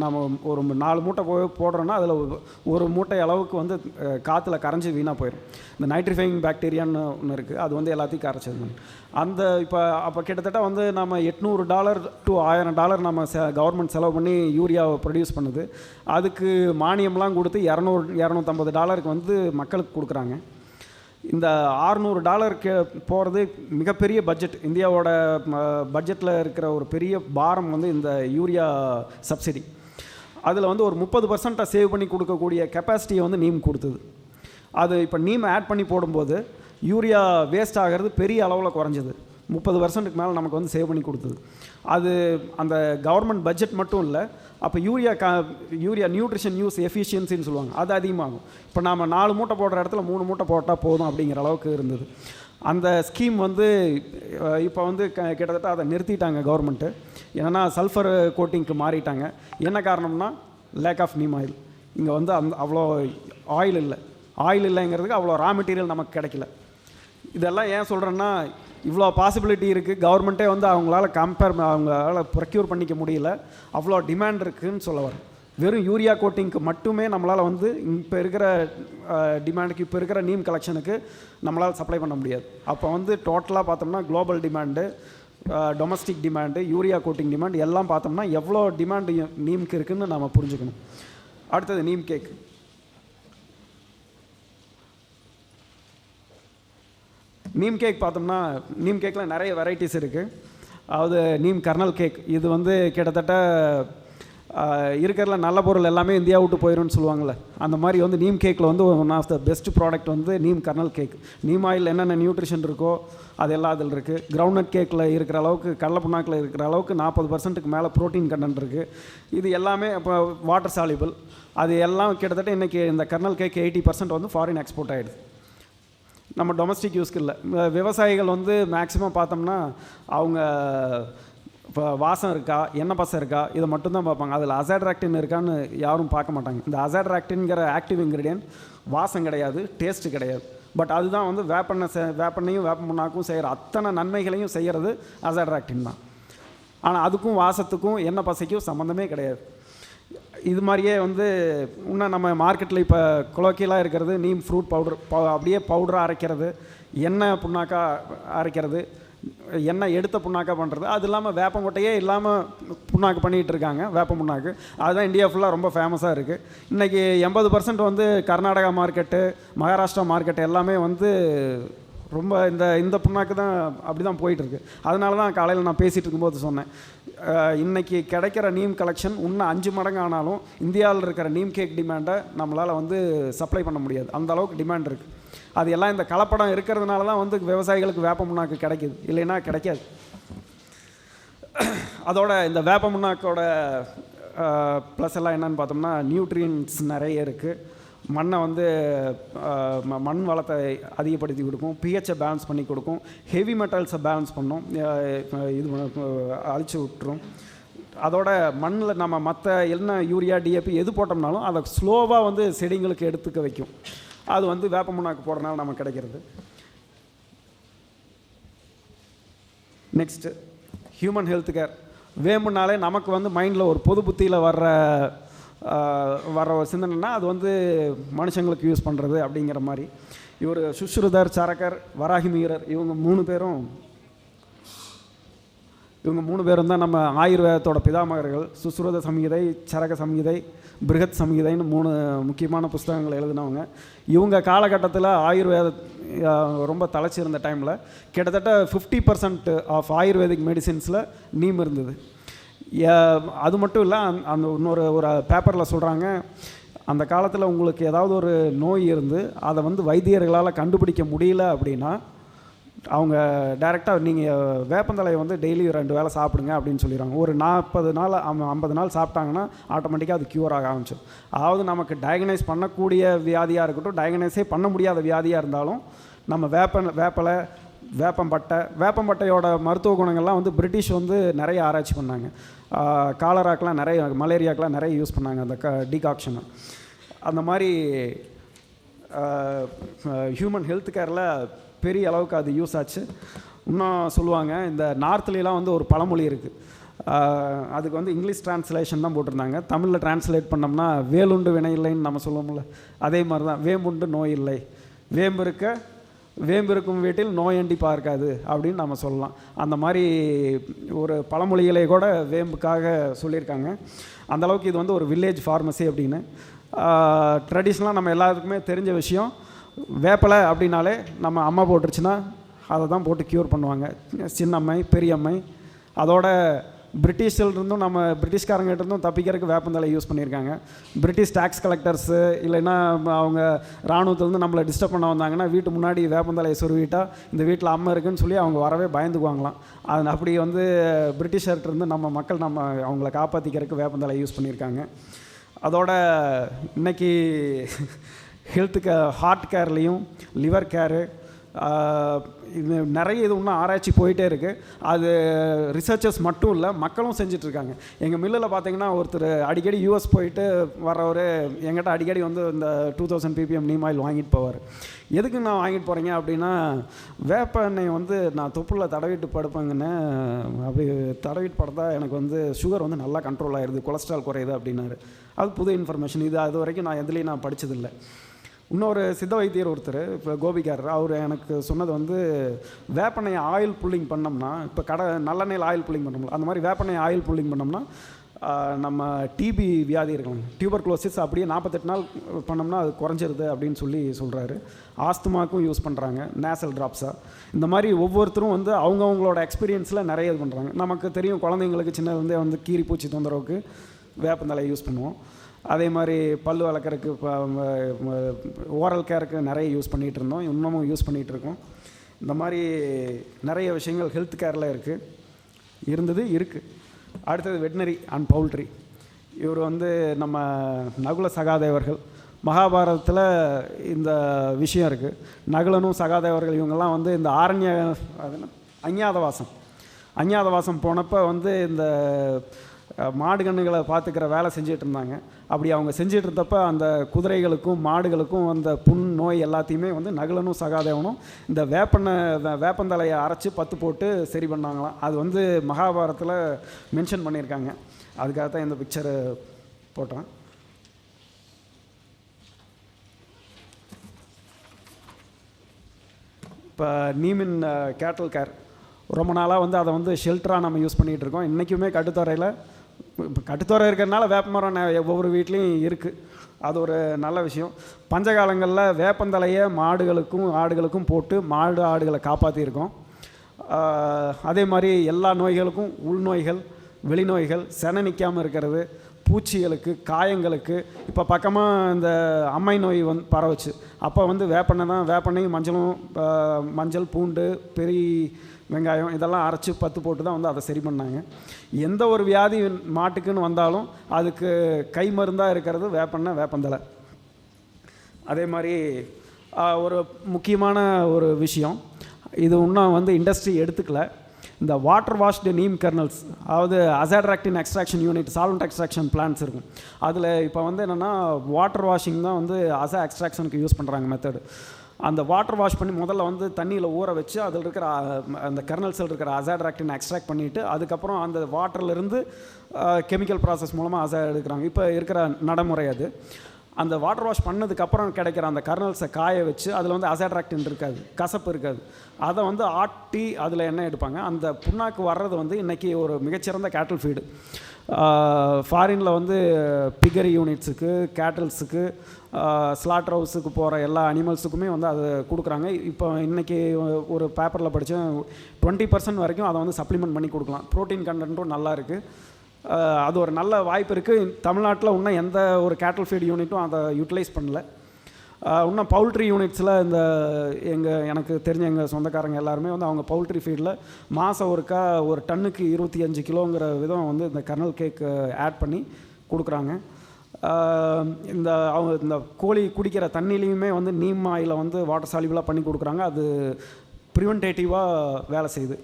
நம்ம ஒரு 4 மூட்டை போடுறோன்னா அதில் ஒரு மூட்டை அளவுக்கு வந்து காற்றுல கரைஞ்சி வீணாக போயிடும். இந்த நைட்ரிஃபைங் பாக்டீரியான்னு ஒன்று இருக்குது, அது வந்து எல்லாத்தையும் கரைச்சது. அந்த அப்போ கிட்டத்தட்ட வந்து நம்ம $800 to $1000 நம்ம கவர்மெண்ட் செலவு பண்ணி யூரியாவை ப்ரொடியூஸ் பண்ணுது. அதுக்கு மானியம்லாம் கொடுத்து $200-250 வந்து மக்களுக்கு கொடுக்குறாங்க. இந்த $600 போகிறது மிகப்பெரிய பட்ஜெட். இந்தியாவோட பட்ஜெட்டில் இருக்கிற ஒரு பெரிய பாரம் வந்து இந்த யூரியா சப்சிடி. அதில் வந்து ஒரு 30% சேவ் பண்ணி கொடுக்கக்கூடிய கெப்பாசிட்டியை வந்து நீம் கொடுத்தது. அது இப்போ நீம் ஆட் பண்ணி போடும்போது யூரியா வேஸ்ட் ஆகிறது பெரிய அளவில் குறைஞ்சது. 30%க்கு மேலே நமக்கு வந்து சேவ் பண்ணி கொடுத்தது. அது அந்த கவர்மெண்ட் பட்ஜெட் மட்டும் இல்லை, அப்போ யூரியா நியூட்ரிஷன் யூஸ் எஃபிஷியன்சின்னு சொல்லுவாங்க, அது அதிகமாகும். இப்போ நாம் 4 மூட்டை போடுற இடத்துல 3 மூட்டை போட்டால் போதும் அப்படிங்கிற அளவுக்கு இருந்தது. அந்த ஸ்கீம் வந்து இப்போ வந்து கிட்டத்தட்ட அதை நிறுத்திட்டாங்க கவர்மெண்ட்டு. ஏன்னா சல்ஃபர் கோட்டிங்க்கு மாறிட்டாங்க. என்ன காரணம்னா லேக் ஆஃப் நீம் ஆயில். இங்கே வந்து அவ்வளோ ஆயில் இல்லைங்கிறதுக்கு அவ்வளோ ரா மெட்டீரியல் நமக்கு கிடைக்கல. இதெல்லாம் ஏன் சொல்கிறேன்னா, இவ்வளோ பாசிபிலிட்டி இருக்குது, கவர்மெண்ட்டே வந்து அவங்களால ப்ரொக்யூர் பண்ணிக்க முடியல, அவ்வளோ டிமாண்ட் இருக்குதுன்னு சொல்ல வரேன். வெறும் யூரியா கோட்டிங்க்கு மட்டுமே நம்மளால் வந்து இப்போ இருக்கிற டிமாண்டுக்கு, இப்போ இருக்கிற நீம் கலெக்ஷனுக்கு நம்மளால் சப்ளை பண்ண முடியாது. அப்போ வந்து டோட்டலாக பார்த்தோம்னா global demand, domestic demand, urea coating demand எல்லாம் பார்த்தோம்னா எவ்வளோ டிமாண்டு நீம்க்கு இருக்குதுன்னு நம்ம புரிஞ்சுக்கணும். அடுத்தது நீம் கேக். நீம் கேக் பார்த்தோம்னா, நீம் கேக்கில் நிறைய வெரைட்டிஸ் இருக்குது. அதாவது நீம் கர்னல் கேக், இது வந்து கிட்டத்தட்ட இருக்கிறதுல நல்ல பொருள் எல்லாமே இந்தியா விட்டு போயிடும்னு சொல்லுவாங்கள்ல, அந்த மாதிரி வந்து நீம் கேக்கில் வந்து one of the best product வந்து neem kernel cake. Neem oil என்னென்ன நியூட்ரிஷன் இருக்கோ அது எல்லாம் அதில் இருக்குது. கிரவுண்ட்நட் கேக்கில் இருக்கிற அளவுக்கு, கடலை புண்ணாக்கில் இருக்கிற அளவுக்கு 40%க்கு மேலே ப்ரோட்டீன் கண்டென்ட் இருக்குது. இது எல்லாமே இப்போ வாட்டர் சால்யூபிள். அது எல்லாம் கிட்டத்தட்ட இன்றைக்கி இந்த கர்னல் கேக் 80% வந்து ஃபாரின் எக்ஸ்போர்ட் ஆகிடுது. நம்ம டொமஸ்டிக் யூஸ்க்கு இல்லை. விவசாயிகள் வந்து மேக்ஸிமம் பார்த்தோம்னா அவங்க இப்போ வாசம் இருக்கா, எண்ணெய் பசை இருக்கா, இதை மட்டும்தான் பார்ப்பாங்க. அதில் அசாட்ராக்டின் இருக்கான்னு யாரும் பார்க்க மாட்டாங்க. இந்த அசாட்ராக்டின்கிற ஆக்டிவ் இன்க்ரீடியன்ட் வாசம் கிடையாது, டேஸ்ட்டு கிடையாது. பட் அதுதான் வந்து வேப்பெண்ணையும் வேப்ப புண்ணாக்கும் செய்கிற அத்தனை நன்மைகளையும் செய்கிறது அசாட்ராக்டின் தான். ஆனால் அதுக்கும் வாசத்துக்கும் எண்ணெய் பசைக்கும் சம்மந்தமே கிடையாது. இது மாதிரியே வந்து இன்னும் நம்ம மார்க்கெட்டில் இப்போ குலோக்கியலாக இருக்கிறது நீம் ஃப்ரூட் பவுடர், அப்படியே பவுடராக அரைக்கிறது, எண்ணெய் புண்ணாக்காக அரைக்கிறது, எண்ணெய் எடுத்த புண்ணாக்காக பண்ணுறது. அது இல்லாமல் வேப்பங்கொட்டையே இல்லாமல் புண்ணாக்கு பண்ணிகிட்டு இருக்காங்க, வேப்ப புண்ணாக்கு. அதுதான் இந்தியா ஃபுல்லாக ரொம்ப ஃபேமஸாக இருக்குது. இன்றைக்கி 80% வந்து கர்நாடகா மார்க்கெட்டு, மகாராஷ்டிரா மார்க்கெட்டு எல்லாமே வந்து ரொம்ப இந்த புண்ணாக்கு தான் அப்படி தான் போயிட்டுருக்கு. அதனால தான் காலையில் நான் பேசிகிட்டு இருக்கும்போது சொன்னேன், இன்றைக்கி கிடைக்கிற நீம் கலெக்ஷன் இன்னும் 5 மடங்கு ஆனாலும் இந்தியாவில் இருக்கிற நீம் கேக் டிமாண்டை நம்மளால் வந்து சப்ளை பண்ண முடியாது. அந்த அளவுக்கு டிமாண்ட் இருக்குது. அது எல்லாம் இந்த கலப்படம் இருக்கிறதுனால தான் வந்து விவசாயிகளுக்கு வேப்ப முன்னாக்கு கிடைக்கிது, இல்லைன்னா கிடைக்காது. அதோட இந்த வேப்ப முன்னாக்கோட ப்ளஸ் எல்லாம் என்னென்னு பார்த்தோம்னா நியூட்ரியன்ஸ் நிறைய இருக்குது. மண்ணை வந்து மண் வளத்தை அதிகப்படுத்தி கொடுக்கும், பிஹெச்சை பேலன்ஸ் பண்ணி கொடுக்கும், ஹெவி மெட்டல்ஸை பேலன்ஸ் பண்ணும், இது அழிச்சு விட்டுரும். அதோட மண்ணில் நம்ம மற்ற என்ன யூரியா டிஏபி எது போட்டோம்னாலும் அதை ஸ்லோவாக வந்து செடிங்களுக்கு எடுத்துக்க வைக்கும். அது வந்து வேப்ப முன்னாக்கு போடுறதுனால நமக்கு கிடைக்கிறது. Next human health care. வேம்புனாலே நமக்கு வந்து மைண்டில் ஒரு பொது புத்தியில் வர ஒரு சிந்தனைனா அது வந்து மனுஷங்களுக்கு யூஸ் பண்ணுறது அப்படிங்கிற மாதிரி. இவர் சுஷ்ருதர், சரகர், வராகிமீரர் இவங்க மூணு பேரும் தான் நம்ம ஆயுர்வேதத்தோட பிதாமகர்கள். சுஷ்ருத சம்ஹிதை, சரக சம்ஹிதை, பிருகத் சம்ஹிதைன்னு 3 முக்கியமான புஸ்தகங்கள் எழுதினவங்க. இவங்க காலகட்டத்தில் ஆயுர்வேத ரொம்ப தலைச்சிருந்த டைமில் கிட்டத்தட்ட 50% ஆஃப் ஆயுர்வேதிக் மெடிசின்ஸில் நீம் இருந்தது. அது மட்டும் இல்லை, அந்த ஒரு பேப்பரில் சொல்கிறாங்க, அந்த காலத்தில் உங்களுக்கு ஏதாவது ஒரு நோய் இருந்து அதை வந்து வைத்தியர்களால் கண்டுபிடிக்க முடியல அப்படின்னா அவங்க டைரெக்டாக நீங்கள் வேப்பந்தலையை வந்து டெய்லி 2 வேளை சாப்பிடுங்க அப்படின்னு சொல்லிடுறாங்க. ஒரு 40 நாள் 50 நாள் சாப்பிட்டாங்கன்னா ஆட்டோமேட்டிக்காக அது க்யூர் ஆக ஆரம்பிச்சிடும். அதாவது நமக்கு டயக்னைஸ் பண்ணக்கூடிய வியாதியாக இருக்கட்டும், டயக்னைஸே பண்ண முடியாத வியாதியாக இருந்தாலும் நம்ம வேப்பலை, வேப்பம்பட்டையோட மருத்துவ குணங்கள்லாம் வந்து பிரிட்டிஷ் வந்து நிறைய ஆராய்ச்சி பண்ணாங்க. காலராக்கெலாம் நிறைய, மலேரியாக்கெலாம் நிறைய யூஸ் பண்ணாங்க அந்த டீகாக்ஷனை. அந்த மாதிரி ஹியூமன் ஹெல்த் கேரில் பெரிய அளவுக்கு அது யூஸ் ஆச்சு. இன்னும் சொல்லுவாங்க, இந்த நார்த்லாம் வந்து ஒரு பழமொழி இருக்குது, அதுக்கு வந்து இங்கிலீஷ் ட்ரான்ஸ்லேஷன் தான் போட்டிருந்தாங்க. தமிழில் ட்ரான்ஸ்லேட் பண்ணோம்னா வேலுண்டு வினை இல்லைன்னு நம்ம சொல்லுவோம்ல, அதே மாதிரி தான் வேம்புண்டு நோய் இல்லை, வேம்பு இருக்கும் வீட்டில் நோயண்டி பார்க்காது அப்படின்னு நம்ம சொல்லலாம். அந்த மாதிரி ஒரு பழமொழிகளை கூட வேம்புக்காக சொல்லியிருக்காங்க. அந்தளவுக்கு இது வந்து ஒரு வில்லேஜ் ஃபார்மசி அப்படின்னு. ட்ரெடிஷ்னலாக நம்ம எல்லாத்துக்குமே தெரிஞ்ச விஷயம், வேப்பலை அப்படின்னாலே நம்ம அம்மா போட்டுருச்சுன்னா அதை தான் போட்டு க்யூர் பண்ணுவாங்க, சின்னம்மை பெரியம்மை. அதோட பிரிட்டிஷ்லேருந்தும் நம்ம பிரிட்டிஷ்காரங்கிட்ட இருந்தும் தப்பிக்கிறதுக்கு வேப்பந்தலை யூஸ் பண்ணியிருக்காங்க. பிரிட்டிஷ் டேக்ஸ் கலெக்டர்ஸு இல்லைன்னா அவங்க இராணுவத்துலேருந்து நம்மளை டிஸ்டர்ப் பண்ண வந்தாங்கன்னா வீட்டு முன்னாடி வேப்பந்தலையை சொருவிட்டா இந்த வீட்டில் அம்மா இருக்குன்னு சொல்லி அவங்க வரவே பயந்துக்குவாங்களாம். அது அப்படி வந்து பிரிட்டிஷர்கிட்டருந்து நம்ம மக்கள் அவங்கள காப்பாற்றிக்கிறதுக்கு வேப்பந்தலை யூஸ் பண்ணியிருக்காங்க. அதோட இன்றைக்கி ஹெல்த்துக்கு ஹார்ட் கேர்லேயும் லிவர் கேரு இது நிறைய இது இன்னும் ஆராய்ச்சி போயிட்டே இருக்குது. அது ரிசர்ச்சர்ஸ் மட்டும் இல்லை, மக்களும் செஞ்சிட்ருக்காங்க. எங்கள் மில்லில் பார்த்தீங்கன்னா ஒருத்தர் அடிக்கடி யூஎஸ் போயிட்டு வர்றவர் எங்கிட்ட அடிக்கடி வந்து இந்த 2000 ppm நீம் ஆயில் வாங்கிட்டு போவார். எதுக்கு நான் வாங்கிட்டு போகிறீங்க அப்படின்னா, வேப்ப எண்ணெய் வந்து நான் தொப்புளில் தடவிட்டு படுப்பேங்கன்னு, அப்படி தடவிட்டு படுத்தா எனக்கு வந்து சுகர் வந்து நல்லா கண்ட்ரோல் ஆகிடுது, கொலஸ்ட்ரால் குறையுது அப்படின்னாரு. அது புது இன்ஃபர்மேஷன், இது அது வரைக்கும் நான் எதுலேயும் நான் படித்ததில்லை. இன்னொரு சித்த வைத்தியர் ஒருத்தர், இப்போ கோபிக்காரர், அவர் எனக்கு சொன்னது வந்து வேப்பெண்ணெய் ஆயில் புல்லிங் பண்ணோம்னா, இப்போ நல்லெண்ணெயில் ஆயில் புல்லிங் பண்ணோம்ல, அந்த மாதிரி வேப்பெண்ணெய் ஆயில் புல்லிங் பண்ணோம்னா நம்ம டிபி வியாதி இருக்கலாம், டியூபர்குலோசிஸ், அப்படியே 48 நாள் பண்ணோம்னா அது குறைஞ்சிருது அப்படின்னு சொல்கிறாரு. ஆஸ்துமாக்கும் யூஸ் பண்ணுறாங்க, நேசல் ட்ராப்ஸாக. இந்த மாதிரி ஒவ்வொருத்தரும் வந்து அவங்கவுங்களோட எக்ஸ்பீரியன்ஸில் நிறைய இது பண்ணுறாங்க. நமக்கு தெரியும், குழந்தைங்களுக்கு சின்னதுலேருந்தே வந்து கீரி பூச்சி தொந்தரவுக்கு வேப்பந்தலை யூஸ் பண்ணுவோம். அதே மாதிரி பல் வளர்க்குறதுக்கு, ஓரல் கேருக்கு நிறைய யூஸ் பண்ணிகிட்டு இருந்தோம், இன்னமும் யூஸ் பண்ணிகிட்ருக்கோம். இந்த மாதிரி நிறைய விஷயங்கள் ஹெல்த் கேரில் இருக்குது. அடுத்தது வெட்னரி அண்ட் பவுல்ட்ரி. இவர் வந்து நம்ம நகுல சகாதேவர்கள், மகாபாரதத்தில் இந்த விஷயம் இருக்குது. நகுலனும் சகாதேவர்கள் இவங்கெல்லாம் வந்து இந்த அஞ்ஞாதவாசம் போனப்போ வந்து இந்த மாடு கண்ணுகளை பார்த்துக்கிற வேலை செஞ்சிட்டு இருந்தாங்க. அப்படி அவங்க செஞ்சிட்டு இருந்தப்போ அந்த குதிரைகளுக்கும் மாடுகளுக்கும் அந்த புண் நோய் எல்லாத்தையுமே வந்து நகுலனும் சகாதேவனும் இந்த வேப்பந்தலையை அரைச்சி பத்து போட்டு சரி பண்ணாங்களாம். அது வந்து மகாபாரதத்தில் மென்ஷன் பண்ணியிருக்காங்க. அதுக்காக தான் இந்த பிக்சரை போட்டேன். இப்போ நீமின் கேட்டல் கேர் ரொம்ப நாளாக வந்து அதை வந்து ஷெல்டராக நம்ம யூஸ் பண்ணிகிட்டு இருக்கோம். இன்றைக்குமே கட்டுத்தொறையில், இப்போ கட்டுத்தொறை இருக்கிறதுனால வேப்பமரம் ஒவ்வொரு வீட்லேயும் இருக்குது. அது ஒரு நல்ல விஷயம். பஞ்சகாலங்களில் வேப்பந்தலையை மாடுகளுக்கும் ஆடுகளுக்கும் போட்டு ஆடுகளை காப்பாற்றியிருக்கோம். அதே மாதிரி எல்லா நோய்களுக்கும், உள்நோய்கள், வெளிநோய்கள், செனை நிற்காமல் இருக்கிறது, பூச்சிகளுக்கு, காயங்களுக்கு. இப்போ பக்கமாக இந்த அம்மை நோய் வந்து பரவுச்சு. அப்போ வந்து வேப்பெண்ணையும் மஞ்சள், பூண்டு, பெரிய வெங்காயம் இதெல்லாம் அரைச்சி பத்து போட்டு தான் வந்து அதை சரி பண்ணாங்க. எந்த ஒரு வியாதி மாட்டுக்குன்னு வந்தாலும் அதுக்கு கை மருந்தாக இருக்கிறது வேப்பெண்ணெய், வேப்பந்தலை. அதே மாதிரி ஒரு முக்கியமான ஒரு விஷயம், இது இன்னும் வந்து இண்டஸ்ட்ரி எடுத்துக்கல, இந்த வாட்டர் வாஷ்டு நீம் கர்னல்ஸ், அதாவது azadirachtin extraction unit, solvent extraction plants இருக்கும். அதில் இப்போ வந்து என்னென்னா வாட்டர் வாஷிங் தான் வந்து அசா எக்ஸ்ட்ராக்ஷனுக்கு யூஸ் பண்ணுறாங்க மெத்தடு. அந்த வாட்டர் வாஷ் பண்ணி முதல்ல வந்து தண்ணியில் ஊற வச்சு அதில் இருக்கிற அந்த கர்னல்ஸில் இருக்கிற அசாட்ராக்டின் எக்ஸ்ட்ராக்ட் பண்ணிவிட்டு அதுக்கப்புறம் அந்த வாட்டர்லேருந்து கெமிக்கல் ப்ராசஸ் மூலமாக அசா எடுக்கிறாங்க. இப்போ இருக்கிற நடைமுறை அது. அந்த வாட்டர் வாஷ் பண்ணதுக்கப்புறம் கிடைக்கிற அந்த கர்னல்ஸை காய வச்சு அதில் வந்து அசாட்ராக்டின் இருக்காது, கசப்பு இருக்காது. அதை வந்து ஆட்டி அதில் எண்ணெய் எடுப்பாங்க. அந்த புண்ணாக்கு வர்றது வந்து இன்றைக்கி ஒரு மிகச்சிறந்த கேட்டில் ஃபீடு. ஃபாரினில் வந்து பிகரி யூனிட்ஸுக்கு, கேட்டில்ஸுக்கு, ஸ்லாட்டர் ஹவுஸுக்கு போகிற எல்லா அனிமல்ஸுக்குமே வந்து அதை கொடுக்குறாங்க. இப்போ இன்றைக்கி ஒரு பேப்பரில் படித்தேன், 20% வரைக்கும் அதை வந்து சப்ளிமெண்ட் பண்ணி கொடுக்கலாம். ப்ரோட்டீன் கண்டென்ட்டும் நல்லா இருக்குது. அது ஒரு நல்ல வாய்ப்பு இருக்குது. தமிழ்நாட்டில் இன்னும் எந்த ஒரு கேட்டில் ஃபீட் யூனிட்டும் அதை யூட்டிலைஸ் பண்ணல. இன்னும் பவுல்ட்ரி யூனிட்ஸில் எனக்கு தெரிஞ்ச எங்கள் சொந்தக்காரங்க எல்லாருமே வந்து அவங்க பவுல்ட்ரி ஃபீடில் மாதம் ஒருக்கா ஒரு டன்னுக்கு 25 கிலோங்கிற விதம் வந்து இந்த கர்னல் கேக் ஆட் பண்ணி கொடுக்குறாங்க. இந்த கோழி குடிக்கிற தண்ணிலையுமே வந்து நீம் ஆயிலை வந்து வாட்டர் சால்யூபிளாக பண்ணி கொடுக்குறாங்க. அது ப்ரிவென்டேட்டிவாக வேலை செய்யுது.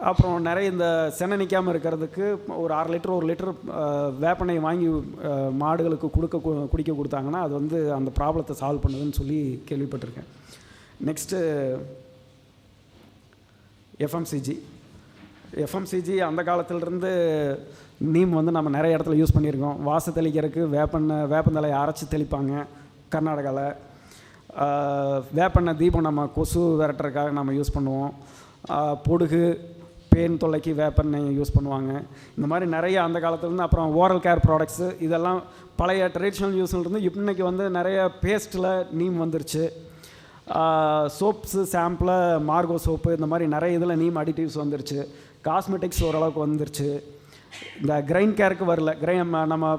அப்புறம் நிறைய இந்த செனை நிற்காமல் இருக்கிறதுக்கு ஒரு 1 லிட்டர் வேப்பெண்ணெய் வாங்கி மாடுகளுக்கு குடிக்க கொடுத்தாங்கன்னா அது வந்து அந்த ப்ராப்ளத்தை சால்வ் பண்ணுதுன்னு சொல்லி கேள்விப்பட்டிருக்கேன். நெக்ஸ்ட்டு எஃப்எம்சிஜி அந்த காலத்திலிருந்து நீம் வந்து நம்ம நிறைய இடத்துல யூஸ் பண்ணியிருக்கோம். வாசு தெளிக்கிறதுக்கு வேப்பந்தலையை அரைச்சி தெளிப்பாங்க கர்நாடகாவில். வேப்பெண்ணெய் தீபம் நம்ம கொசு விரட்டுறதுக்காக நம்ம யூஸ் பண்ணுவோம். பொடுகு, பேன் தொல்லைக்கு வேப்பெண்ணெய் யூஸ் பண்ணுவாங்க. இந்த மாதிரி நிறைய அந்த காலத்துலேருந்து. அப்புறம் ஓரல் கேர் ப்ராடக்ட்ஸு, இதெல்லாம் பழைய ட்ரெடிஷ்னல் யூஸ்லேருந்து இன்றைக்கி வந்து நிறைய பேஸ்ட்டில் நீம் வந்துருச்சு. சோப்ஸு சாம்பிள் மார்கோ சோப்பு, இந்த மாதிரி நிறைய இதில் நீம் அடிட்டிவ்ஸ் வந்துருச்சு. காஸ்மெட்டிக்ஸ் ஓரளவுக்கு வந்துருச்சு. இந்த கிரைன் கேருக்கு வரல. நம்ம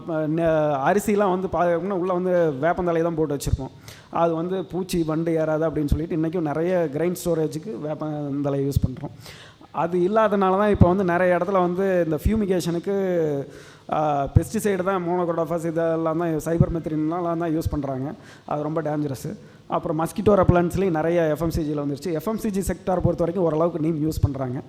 அரிசிலாம் வந்து பார்த்தோம்னா உள்ளே வந்து வேப்பந்தலை தான் போட்டு வச்சுருப்போம். அது வந்து பூச்சி வண்டு ஏறாது அப்படின்னு சொல்லிட்டு இன்றைக்கும் நிறைய கிரைன் ஸ்டோரேஜுக்கு வேப்பந்தலை யூஸ் பண்ணுறோம். அது இல்லாதனால தான் இப்போ வந்து நிறைய இடத்துல வந்து இந்த ஃபியூமிகேஷனுக்கு பெஸ்டிசைடு தான், மோனோக்ரோட்டோஃபாஸ் இதெல்லாம் தான், சைபர்மெத்ரின்லாம் தான் யூஸ் பண்ணுறாங்க. அது ரொம்ப டேஞ்சரஸு. அப்புறம் மஸ்கிட்டோ ரெப்பலன்ஸ்லேயும் நிறைய எஃப்எம்சிஜியில் வந்துருச்சு. எஃப்எம்சிஜி செக்டார் பொறுத்த வரைக்கும் ஓரளவுக்கு நீம் யூஸ் பண்ணுறாங்க.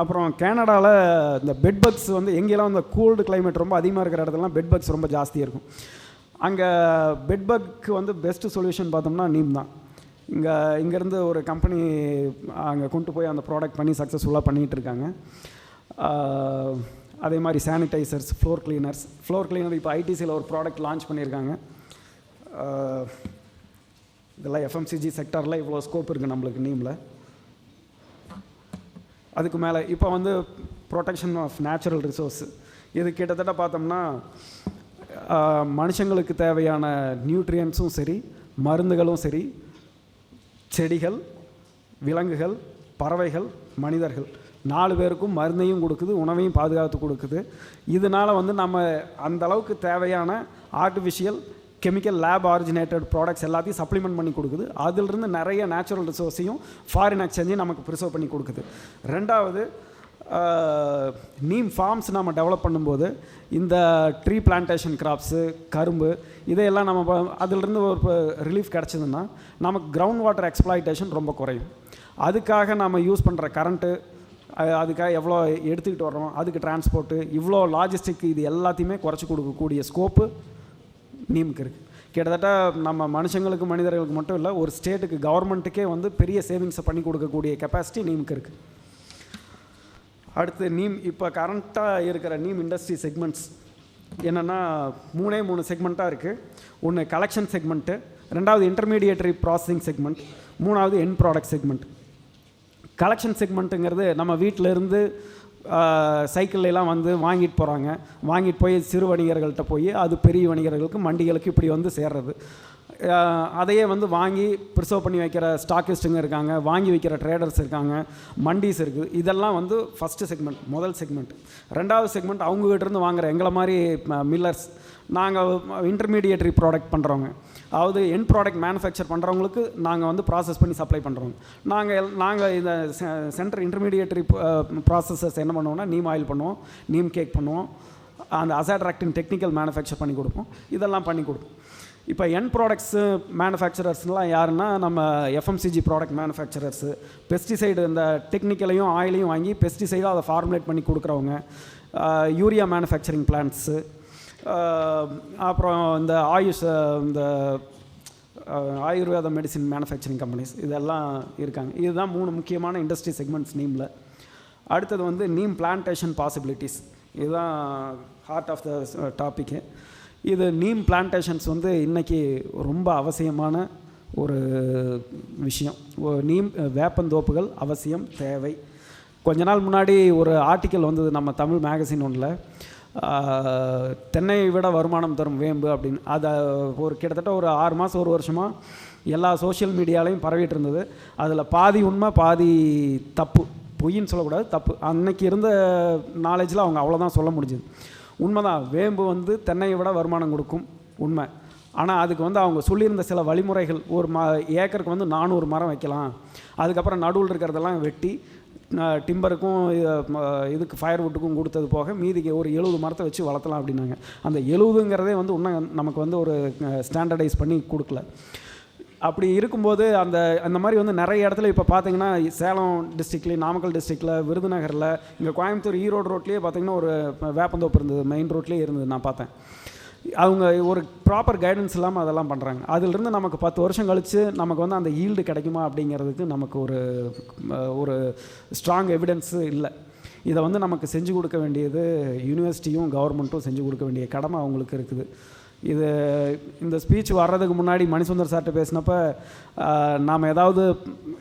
அப்புறம் கனடாவில் இந்த பெட்பக்ஸ் வந்து எங்கெல்லாம் இந்த கூல்டு கிளைமேட் ரொம்ப அதிகமாக இருக்கிற இடத்துலலாம் பெட்பக்ஸ் ரொம்ப ஜாஸ்தியாக இருக்கும். அங்கே பெட்பக்கு வந்து பெஸ்ட்டு சொல்யூஷன் பார்த்தோம்னா நீம் தான். இங்கேருந்து ஒரு கம்பெனி அங்கே கொண்டு போய் அந்த ப்ராடக்ட் பண்ணி சக்ஸஸ்ஃபுல்லாக பண்ணிகிட்டு இருக்காங்க. அதே மாதிரி சானிடைசர்ஸ், ஃப்ளோர் கிளீனர் இப்போ ஐடிசியில் ஒரு ப்ராடக்ட் லான்ச் பண்ணியிருக்காங்க. இதெல்லாம் எஃப்எம்சிஜி செக்டாரில் இவ்வளோ ஸ்கோப் இருக்குது நம்மளுக்கு நீமில். அதுக்கு மேலே இப்போ வந்து ப்ரொடெக்ஷன் ஆஃப் நேச்சுரல் ரிசோர்ஸ், இது கிட்டத்தட்ட பார்த்தோம்னா மனுஷங்களுக்கு தேவையான நியூட்ரியன்ஸும் சரி, மருந்துகளும் சரி, செடிகள், விலங்குகள், பறவைகள், மனிதர்கள் 4 பேருக்கும் மருந்தையும் கொடுக்குது, உணவையும் பாதுகாத்து கொடுக்குது. இதனால் வந்து நம்ம அந்த அளவுக்கு தேவையான artificial chemical lab originated products எல்லாத்தையும் சப்ளிமெண்ட் பண்ணி கொடுக்குது. அதிலிருந்து நிறைய நேச்சுரல் ரிசோர்ஸையும் ஃபாரின் எக்ஸ்சேஞ்சையும் நமக்கு ப்ரிசர்வ் பண்ணி கொடுக்குது. ரெண்டாவது, நீம் ஃபார்ம்ஸ் நம்ம டெவலப் பண்ணும்போது இந்த ட்ரீ பிளான்டேஷன் கிராப்ஸு, கரும்பு, இதையெல்லாம் நம்ம அதிலிருந்து ஒரு ரிலீஃப் கிடச்சிதுன்னா நமக்கு கிரவுண்ட் வாட்டர் எக்ஸ்ப்ளாய்டேஷன் ரொம்ப குறையும். அதுக்காக நம்ம யூஸ் பண்ணுற கரண்ட்டு, அதுக்காக எவ்வளோ எடுத்துக்கிட்டு வர்றோம், அதுக்கு டிரான்ஸ்போர்ட்டு, இவ்வளோ லாஜிஸ்டிக், இது எல்லாத்தையுமே குறைச்சி கொடுக்கக்கூடிய ஸ்கோப்பு நீமுக்கு இருக்குது. கிட்டத்தட்ட நம்ம மனுஷங்களுக்கு, மனிதர்களுக்கு மட்டும் இல்லை, ஒரு ஸ்டேட்டுக்கு, கவர்மெண்ட்டுக்கே வந்து பெரிய சேவிங்ஸை பண்ணி கொடுக்கக்கூடிய கெப்பாசிட்டி நீமுக்கு இருக்குது. அடுத்து நீம் இப்போ கரண்ட்டாக இருக்கிற நீம் இண்டஸ்ட்ரி செக்மெண்ட்ஸ் என்னென்னா 3 செக்மெண்ட்டாக இருக்குது. ஒன்று கலெக்ஷன் செக்மெண்ட்டு, ரெண்டாவது இன்டர்மீடியேட்டரி ப்ராசஸிங் செக்மெண்ட், மூணாவது எண்ட் ப்ராடக்ட் செக்மெண்ட். கலெக்ஷன் செக்மெண்ட்டுங்கிறது நம்ம வீட்டிலேருந்து சைக்கிள்லாம் வந்து வாங்கிட்டு போகிறாங்க. வாங்கிட்டு போய் சிறு வணிகர்கள்ட்ட போய் அது பெரிய வணிகர்களுக்கு, மண்டிகளுக்கு இப்படி வந்து சேர்றது. அதையே வந்து வாங்கி ப்ரிசர்வ் பண்ணி வைக்கிற ஸ்டாக்கிஸ்ட்டுங்க இருக்காங்க, வாங்கி வைக்கிற ட்ரேடர்ஸ் இருக்காங்க, மண்டிஸ் இருக்குது. இதெல்லாம் வந்து ஃபஸ்ட்டு செக்மெண்ட், முதல் செக்மெண்ட். ரெண்டாவது செக்மெண்ட் அவங்ககிட்டருந்து வாங்குகிற எங்களை மாதிரி மில்லர்ஸ். நாங்கள் இன்டர்மீடியேட்டரி ப்ராடக்ட் பண்ணுறவங்க, அதாவது எண்ட் ப்ராடக்ட் மேனுஃபேக்சர் பண்ணுறவங்களுக்கு நாங்கள் வந்து ப்ராசஸ் பண்ணி சப்ளை பண்ணுறோங்க. நாங்கள் இந்த சென்டர் இன்டர்மீடியேட்டரி ப்ராசஸஸ் என்ன பண்ணுவோம்னா, நீம் ஆயில் பண்ணுவோம், நீம் கேக் பண்ணுவோம், அந்த அசாட்ராக்டின் டெக்னிக்கல் மேனுஃபேக்சர் பண்ணி கொடுப்போம், இதெல்லாம் பண்ணி கொடுப்போம். இப்போ என் ப்ராடக்ட்ஸு மேனுஃபேக்சரர்ஸ்லாம் யாருன்னா, நம்ம எஃப்எம்சிஜி ப்ராடக்ட் மேனுஃபேக்சரர்ஸு, பெஸ்டிசைடு இந்த டெக்னிக்கலையும் ஆயிலையும் வாங்கி பெஸ்டிசைடாக அதை ஃபார்முலேட் பண்ணி கொடுக்குறவங்க, யூரியா மேனுஃபேக்சரிங் பிளான்ட்ஸு, அப்புறம் இந்த இந்த ஆயுர்வேத மெடிசின் மேனுஃபேக்சரிங் கம்பெனிஸ் இதெல்லாம் இருக்காங்க. இதுதான் 3 முக்கியமான இண்டஸ்ட்ரி செக்மெண்ட்ஸ் நீமில். அடுத்தது வந்து நீம் பிளான்டேஷன் பாசிபிலிட்டிஸ், இதுதான் ஹார்ட் ஆஃப் த டாப்பிக்கு. இது நீம் பிளான்டேஷன்ஸ் வந்து இன்றைக்கி ரொம்ப அவசியமான ஒரு விஷயம். நீம் வேப்பந்தோப்புகள் அவசியம், தேவை. கொஞ்ச நாள் முன்னாடி ஒரு ஆர்டிக்கல் வந்தது நம்ம தமிழ் மேகசின் ஒன்றில், தென்னையை விட வருமானம் தரும் வேம்பு அப்படின்னு. அதை கிட்டத்தட்ட ஒரு 6 மாதம் 1 வருஷமாக எல்லா சோஷியல் மீடியாலையும் பரவிட்டு இருந்தது. அதில் பாதி உண்மை பாதி தப்பு, பொய்ன்னு சொல்லக்கூடாது, தப்பு. அன்னைக்கு இருந்த நாலேஜில் அவங்க அவ்வளோதான் சொல்ல முடிஞ்சுது. உண்மைதான், வேம்பு வந்து தென்னையை விட வருமானம் கொடுக்கும், உண்மை. ஆனால் அதுக்கு வந்து அவங்க சொல்லியிருந்த சில வழிமுறைகள், ஒரு ஏக்கருக்கு வந்து 400 மரம் வைக்கலாம், அதுக்கப்புறம் நடுவில் இருக்கிறதெல்லாம் வெட்டி டிம்பருக்கும் இதுக்கு ஃபயர்வுட்டுக்கும் கொடுத்தது போக மீதிக்கு ஒரு 70 மரத்தை வச்சு வளர்த்தலாம் அப்படின்னாங்க. அந்த 70ங்கிறதே வந்து இன்னும் நமக்கு வந்து ஒரு ஸ்டாண்டர்டைஸ் பண்ணி கொடுக்கல. அப்படி இருக்கும்போது அந்த மாதிரி வந்து நிறைய இடத்துல இப்போ பார்த்தீங்கன்னா, சேலம் டிஸ்ட்ரிக்ட்லேயும், நாமக்கல் டிஸ்ட்ரிக்டில், விருதுநகரில், இங்கே கோயம்புத்தூர் ஈரோடு ரோட்லேயே பார்த்தீங்கன்னா ஒரு வேப்பந்தோப்பு இருந்தது, மெயின் ரோட்லேயே இருந்தது, நான் பார்த்தேன். அவங்க ஒரு ப்ராப்பர் கைடன்ஸ் இல்லாமல் அதெல்லாம் பண்ணுறாங்க. அதிலிருந்து நமக்கு 10 வருஷம் கழித்து நமக்கு வந்து அந்த ஈல்டு கிடைக்குமா அப்படிங்கிறதுக்கு நமக்கு ஒரு ஸ்ட்ராங் எவிடன்ஸு இல்லை. இதை வந்து நமக்கு செஞ்சு கொடுக்க வேண்டியது யூனிவர்சிட்டியும் கவர்மெண்ட்டும் செஞ்சு கொடுக்க வேண்டிய கடமை அவங்களுக்கு இருக்குது. இந்த ஸ்பீச் வர்றதுக்கு முன்னாடி மணிசுந்தர் சார்கிட்ட பேசினப்போ, நாம் ஏதாவது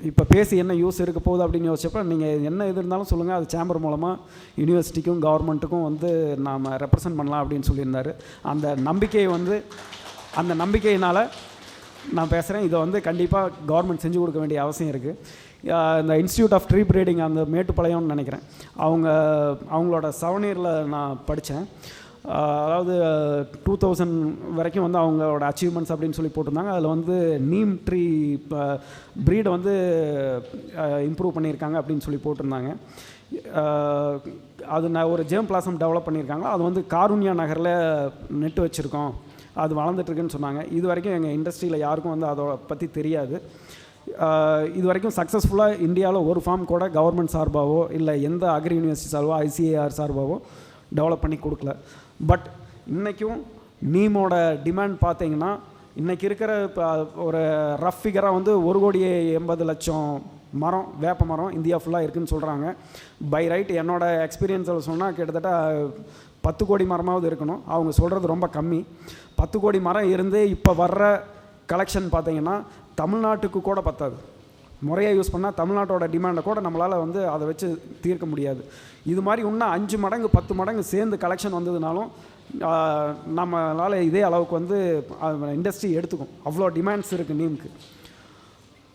இப்போ பேசி என்ன யூஸ் இருக்க போகுது அப்படின்னு யோசிச்சப்போ, நீங்கள் என்ன இது இருந்தாலும் சொல்லுங்கள், அது சேம்பர் மூலமாக யூனிவர்சிட்டிக்கும் கவர்மெண்ட்டுக்கும் வந்து நாம் ரெப்ரசன்ட் பண்ணலாம் அப்படின்னு சொல்லியிருந்தார். அந்த நம்பிக்கையினால் நான் பேசுகிறேன். இதை வந்து கண்டிப்பாக கவர்மெண்ட் செஞ்சு கொடுக்க வேண்டிய அவசியம் இருக்குது. இந்த இன்ஸ்டியூட் ஆஃப் ட்ரீ ப்ரீடிங், அந்த மேட்டுப்பாளையம்னு நினைக்கிறேன், அவங்களோட சவனீரில் நான் படித்தேன். அதாவது 2000 வரைக்கும் வந்து அவங்களோட அச்சீவ்மெண்ட்ஸ் அப்படின்னு சொல்லி போட்டிருந்தாங்க. அதில் வந்து நீம் ட்ரீ ப்ரீடை வந்து இம்ப்ரூவ் பண்ணியிருக்காங்க அப்படின்னு சொல்லி போட்டிருந்தாங்க. அது ஒரு ஜேம் பிளாசம் டெவலப் பண்ணியிருக்காங்க. அது வந்து காருண்யா நகரில் நெட்டு வச்சுருக்கோம், அது வளர்ந்துட்டுருக்குன்னு சொன்னாங்க. இது வரைக்கும் எங்கள் இண்டஸ்ட்ரியில் யாருக்கும் வந்து அதை பற்றி தெரியாது. இது வரைக்கும் சக்ஸஸ்ஃபுல்லாக இந்தியாவில் ஒரு ஃபார்ம் கூட கவர்மெண்ட் சார்பாகவோ இல்லை எந்த அக்ரி யூனிவர்சிட்டி சார்பாவோ ஐசிஏஆர் சார்பாகவோ டெவலப் பண்ணி கொடுக்கல. பட் இன்றைக்கும் நீமோட டிமாண்ட் பார்த்தீங்கன்னா, இன்றைக்கி இருக்கிற ஒரு ரஃப் ஃபிகராக வந்து 1,80,00,000 மரம், வேப்ப மரம் இந்தியா ஃபுல்லாக இருக்குதுன்னு சொல்கிறாங்க. பை ரைட் என்னோடய எக்ஸ்பீரியன்ஸில் சொன்னால் கிட்டத்தட்ட 10 கோடி மரமாவது இருக்கணும். அவங்க சொல்கிறது ரொம்ப கம்மி. 10 கோடி மரம் இருந்து இப்போ வர்ற கலெக்ஷன் பார்த்தீங்கன்னா தமிழ்நாட்டுக்கு கூட பத்தாது. முறையாக யூஸ் பண்ணால் தமிழ்நாட்டோட டிமாண்டை கூட நம்மளால் வந்து அதை வச்சு தீர்க்க முடியாது. இது மாதிரி இன்னும் 5 மடங்கு 10 மடங்கு சேர்ந்து கலெக்ஷன் வந்ததுனாலும் நம்மளால் இதே அளவுக்கு வந்து இண்டஸ்ட்ரி எடுத்துக்கும். அவ்வளோ டிமாண்ட்ஸ் இருக்குது நீமுக்கு.